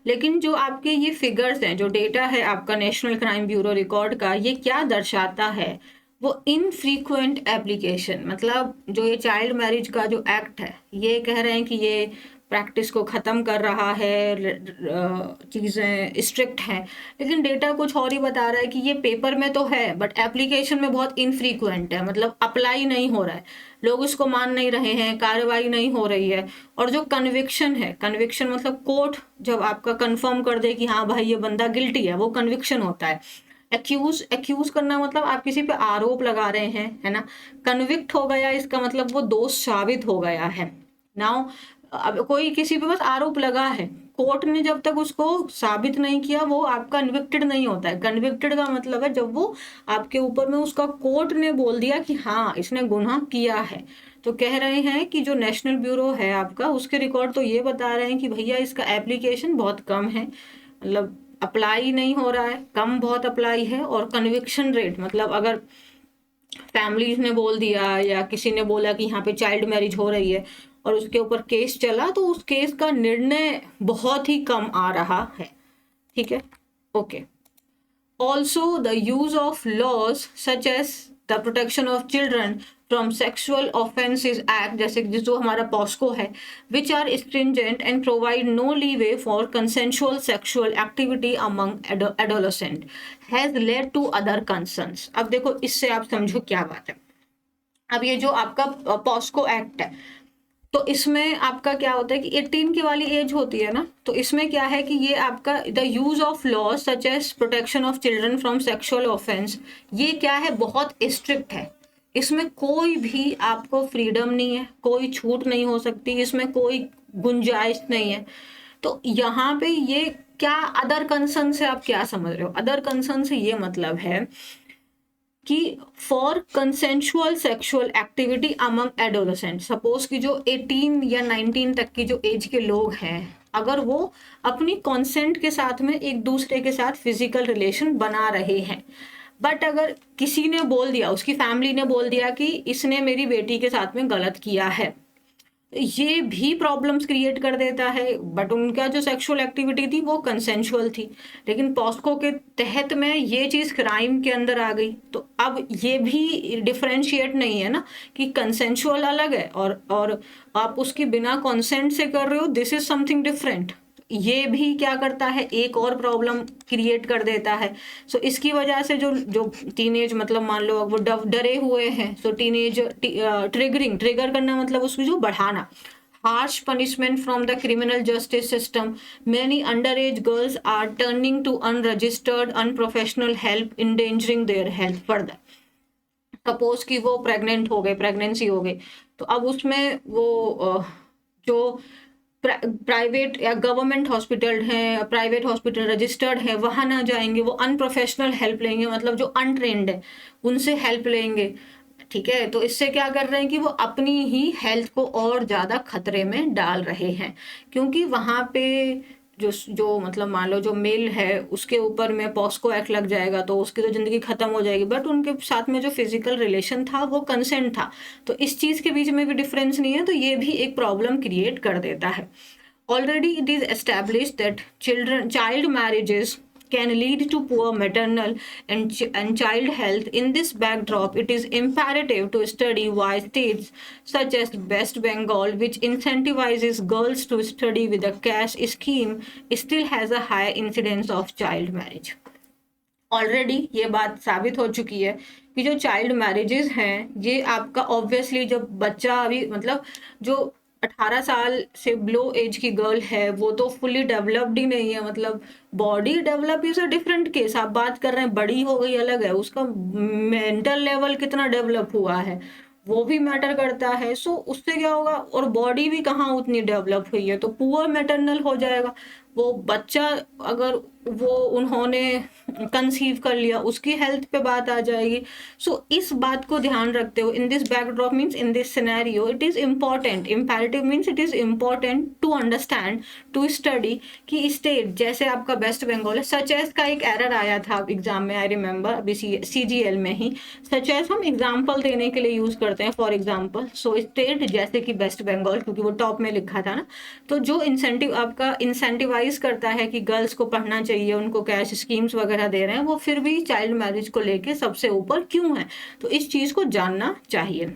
लेकिन जो आपके ये फिगर्स हैं, जो डेटा है आपका नेशनल क्राइम ब्यूरो रिकॉर्ड का, ये क्या दर्शाता है, वो इनफ्रीक्वेंट एप्लीकेशन, मतलब जो ये चाइल्ड मैरिज का जो एक्ट है, ये कह रहे हैं कि ये प्रैक्टिस को ख़त्म कर रहा है, चीज़ें स्ट्रिक्ट हैं, लेकिन डेटा कुछ और ही बता रहा है कि ये पेपर में तो है बट एप्लीकेशन में बहुत इनफ्रीक्वेंट है, मतलब अप्लाई नहीं हो रहा है, लोग इसको मान नहीं रहे हैं, कार्रवाई नहीं हो रही है। और जो कन्विक्शन है, कन्विक्शन मतलब कोर्ट जब आपका कंफर्म कर दे कि हाँ भाई ये बंदा गिल्टी है, वो कन्विक्शन होता है। एक्यूज करना मतलब आप किसी पे आरोप लगा रहे हैं, है ना। कन्विक्ट हो गया इसका मतलब वो दोष साबित हो गया है। नाउ अब कोई किसी पे बस आरोप लगा है, कोर्ट ने जब तक उसको साबित नहीं किया वो आपका कन्विक्टेड नहीं होता है। कन्विक्टेड का मतलब है जब वो आपके ऊपर में उसका कोर्ट ने बोल दिया कि हाँ इसने गुनाह किया है। तो कह रहे हैं कि जो नेशनल ब्यूरो है आपका, उसके रिकॉर्ड तो ये बता रहे हैं कि भैया इसका एप्लीकेशन बहुत कम है, मतलब अप्लाई नहीं हो रहा है, कम बहुत अप्लाई है। और कन्विक्शन रेट मतलब अगर फैमिलीज ने बोल दिया या किसी ने बोला कि यहाँ पे चाइल्ड मैरिज हो रही है और उसके ऊपर केस चला, तो उस केस का निर्णय बहुत ही कम आ रहा है। ठीक है, okay. Also the use of laws such as the protection of children from sexual offences act, जैसे जो हमारा पॉस्को है, which are stringent and provide no leeway for consensual sexual activity among adolescent has led to other concerns. अब देखो इससे आप समझो क्या बात है। अब ये जो आपका पॉस्को एक्ट है, तो इसमें आपका क्या होता है कि 18 की वाली एज होती है ना, तो इसमें क्या है कि ये आपका the use of law such as protection of children from sexual offence, ये क्या है, बहुत स्ट्रिक्ट है। इसमें कोई भी आपको फ्रीडम नहीं है, कोई छूट नहीं हो सकती, इसमें कोई गुंजाइश नहीं है। तो यहाँ पे ये क्या अदर कंसर्न से आप क्या समझ रहे हो? अदर कंसर्न से ये मतलब है कि for consensual sexual activity among adolescent, suppose कि जो 18 या 19 तक की जो एज के लोग हैं, अगर वो अपनी कंसेंट के साथ में एक दूसरे के साथ फिजिकल रिलेशन बना रहे हैं, बट अगर किसी ने बोल दिया, उसकी फैमिली ने बोल दिया कि इसने मेरी बेटी के साथ में गलत किया है, ये भी प्रॉब्लम्स क्रिएट कर देता है। बट उनका जो सेक्सुअल एक्टिविटी थी वो कंसेंशुअल थी, लेकिन पॉस्को के तहत में ये चीज़ क्राइम के अंदर आ गई। तो अब ये भी डिफरेंशिएट नहीं है ना कि कंसेंशुअल अलग है और आप उसकी बिना कंसेंट से कर रहे हो, दिस इज समथिंग डिफरेंट। ये भी क्या करता है, एक और प्रॉब्लम क्रिएट कर देता है। सो इसकी वजह से जो जो टीनेज, मतलब मान लो वो डरे हुए हैं, सो टीनेज ट्रिगर करना मतलब उसको जो बढ़ाना, harsh punishment from the criminal justice system, many underage girls are turning to unregistered unprofessional help, endangering their health further। Suppose कि वो प्रेग्नेंट हो गए, प्रेगनेंसी हो गई, तो अब उसमें वो जो प्राइवेट या गवर्नमेंट हॉस्पिटल हैं, प्राइवेट हॉस्पिटल रजिस्टर्ड है, वहां ना जाएंगे, वो अनप्रोफेशनल हेल्प लेंगे, मतलब जो अनट्रेंड है उनसे हेल्प लेंगे। ठीक है, तो इससे क्या कर रहे हैं कि वो अपनी ही हेल्थ को और ज़्यादा खतरे में डाल रहे हैं, क्योंकि वहाँ पे जो जो मतलब मान लो जो मेल है उसके ऊपर में पॉस्को एक्ट लग जाएगा तो उसकी तो ज़िंदगी ख़त्म हो जाएगी, बट उनके साथ में जो फिजिकल रिलेशन था वो कंसेंट था। तो इस चीज़ के बीच में भी डिफरेंस नहीं है, तो ये भी एक प्रॉब्लम क्रिएट कर देता है। Already it is established that child marriages can lead to poor maternal and child health. In this backdrop, it is imperative to study why states such as West Bengal, which incentivizes girls to study with a cash scheme, still has a high incidence of child marriage. Already ये बात साबित हो चुकी है कि जो child marriages हैं, ये आपका ऑब्वियसली जब बच्चा अभी मतलब जो 18 साल से बिलो एज की गर्ल है वो तो फुली डेवलप्ड ही नहीं है, मतलब body develop is a different case. आप बात कर रहे हैं बड़ी हो गई अलग है, उसका मेंटल लेवल कितना डेवलप हुआ है वो भी मैटर करता है। सो उससे क्या होगा, और बॉडी भी कहाँ उतनी डेवलप हुई है, तो पुअर मैटरनल हो जाएगा वो बच्चा। अगर वो उन्होंने कंसीव कर लिया, उसकी हेल्थ पे बात आ जाएगी। सो इस बात को ध्यान रखते हो, in this backdrop means in this scenario it is important, imperative means it is important to understand, to study कि स्टेट जैसे आपका वेस्ट बंगाल है, सच एज का एक एरर आया था एग्जाम में, आई रिमेम्बर अभी CGL में ही। सच एज हम एग्जाम्पल देने के लिए यूज करते हैं, फॉर एग्जाम्पल। सो स्टेट जैसे कि वेस्ट बंगाल, क्योंकि वो टॉप में लिखा था ना, तो जो इंसेंटिव आपका इंसेंटिवाइज करता है कि गर्ल्स को पढ़ना चाहिए, उनको कैश स्कीम्स वगैरह दे रहे हैं, वो फिर भी चाइल्ड मैरिज को लेके सबसे ऊपर क्यों है, तो इस चीज को जानना चाहिए।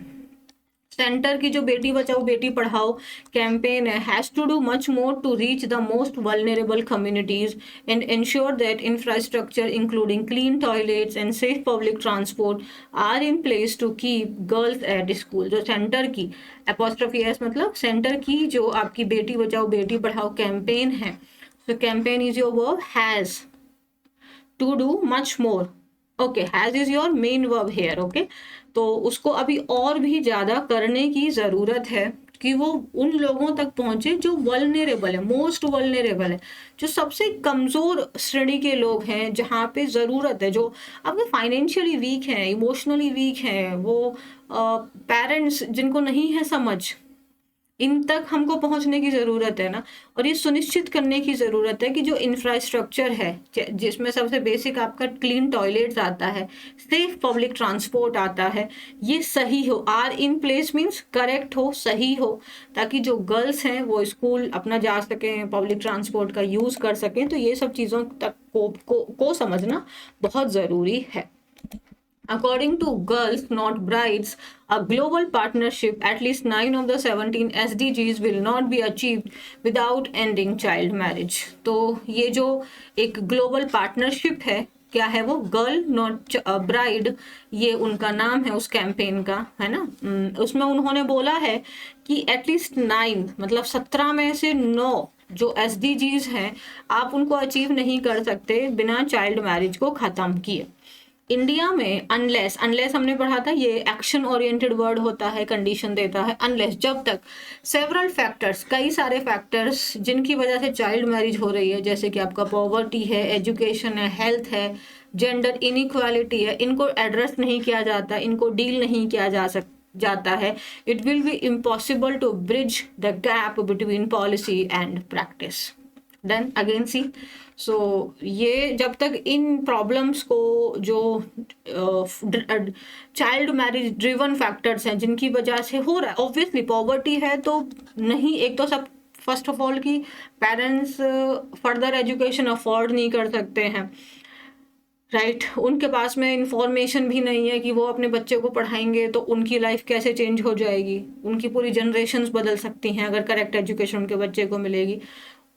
सेंटर की जो बेटी बचाओ बेटी पढ़ाओ कैंपेन है has to do much more to reach the most vulnerable communities and ensure that infrastructure including clean toilets and safe public transport are in place to keep girls at school. जो centre की apostrophe S मतलब centre की जो आपकी बेटी बचाओ बेटी पढ़ाओ campaign है, so campaign is your verb has to do much more, okay, has is your main verb here, okay। तो उसको अभी और भी ज्यादा करने की जरूरत है कि वो उन लोगों तक पहुंचे जो वल्नरेबल है, मोस्ट वल्नरेबल है, जो सबसे कमजोर श्रेणी के लोग हैं, जहाँ पे जरूरत है, जो अब फाइनेंशियली वीक हैं, इमोशनली वीक हैं, वो पेरेंट्स जिनको नहीं है समझ, इन तक हमको पहुंचने की ज़रूरत है ना। और ये सुनिश्चित करने की ज़रूरत है कि जो इंफ्रास्ट्रक्चर है, जिसमें सबसे बेसिक आपका क्लीन टॉयलेट्स आता है, सेफ पब्लिक ट्रांसपोर्ट आता है, ये सही हो, are in place means correct हो, सही हो, ताकि जो गर्ल्स हैं वो स्कूल अपना जा सकें, पब्लिक ट्रांसपोर्ट का यूज़ कर सकें। तो ये सब चीज़ों तक को समझना बहुत ज़रूरी है। According to Girls Not Brides, a global partnership, at least 9 of the 17 SDGs will not be achieved without ending child marriage. तो ये जो एक ग्लोबल पार्टनरशिप है, क्या है वो? गर्ल नॉट ब्राइड, ये उनका नाम है उस कैंपेन का, है ना। उसमें उन्होंने बोला है कि एटलीस्ट 9, मतलब 17 में से 9 जो SDGs हैं, आप उनको अचीव नहीं कर सकते बिना चाइल्ड मैरिज को ख़त्म किए। इंडिया में अनलेस, अनलेस हमने पढ़ा था, ये एक्शन ओरिएंटेड वर्ड होता है, कंडीशन देता है। अनलेस, जब तक सेवरल फैक्टर्स, कई सारे फैक्टर्स जिनकी वजह से चाइल्ड मैरिज हो रही है, जैसे कि आपका पॉवर्टी है, एजुकेशन है, हेल्थ है, जेंडर इनइक्वालिटी है, इनको एड्रेस नहीं किया जाता, इनको डील नहीं किया जाता है, it will be impossible to bridge the gap between policy and practice. Then again see, so ये जब तक इन प्रॉब्लम्स को, जो चाइल्ड मैरिज ड्रिवन फैक्टर्स हैं जिनकी वजह से हो रहा है, ऑब्वियसली पॉवर्टी है तो नहीं, एक तो सब फर्स्ट ऑफ ऑल कि पेरेंट्स फर्दर एजुकेशन अफोर्ड नहीं कर सकते हैं, राइट। उनके पास में इंफॉर्मेशन भी नहीं है कि वो अपने बच्चे को पढ़ाएंगे तो उनकी लाइफ कैसे चेंज हो जाएगी, उनकी पूरी जनरेशन्स बदल सकती हैं अगर करेक्ट एजुकेशन उनके बच्चे को मिलेगी।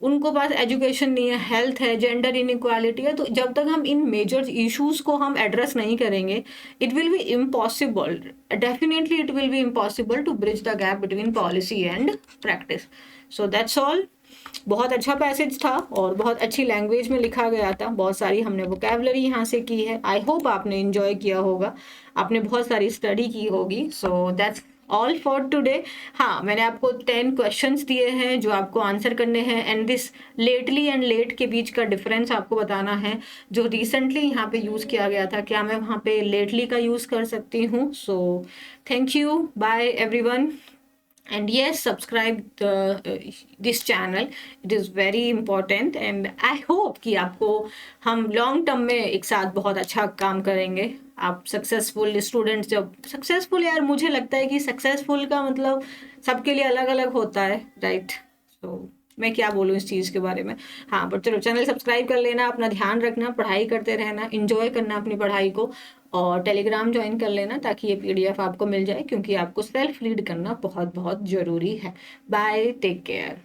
उनको पास एजुकेशन नहीं है, हेल्थ है, जेंडर इनइक्वालिटी है। तो जब तक हम इन मेजर इश्यूज को हम एड्रेस नहीं करेंगे, it will be impossible, definitely it will be impossible to bridge the gap between policy and practice. So that's all. बहुत अच्छा पैसेज था और बहुत अच्छी लैंग्वेज में लिखा गया था, बहुत सारी हमने वोकैबुलरी यहाँ से की है। आई होप आपने एंजॉय किया होगा, आपने बहुत सारी स्टडी की होगी। सो दैट्स ऑल फॉर टुडे। हाँ, मैंने आपको 10 क्वेश्चंस दिए हैं जो आपको आंसर करने हैं, and this lately and let के बीच का डिफरेंस आपको बताना है। जो रिसेंटली यहाँ पे यूज़ किया गया था, क्या मैं वहाँ पे लेटली का यूज़ कर सकती हूँ? So thank you, bye everyone, and yes, subscribe this channel, it is very important, and I hope कि आपको हम लॉन्ग टर्म में एक साथ बहुत अच्छा काम करेंगे। आप सक्सेसफुल स्टूडेंट्स, जब सक्सेसफुल, यार मुझे लगता है कि सक्सेसफुल का मतलब सबके लिए अलग अलग होता है, राइट। सो मैं क्या बोलूँ इस चीज़ के बारे में। हाँ, बट चलो, चैनल सब्सक्राइब कर लेना, अपना ध्यान रखना, पढ़ाई करते रहना, इंजॉय करना अपनी पढ़ाई को, और टेलीग्राम ज्वाइन कर लेना ताकि ये PDF आपको मिल जाए, क्योंकि आपको सेल्फ रीड करना बहुत बहुत ज़रूरी है। Bye, take care.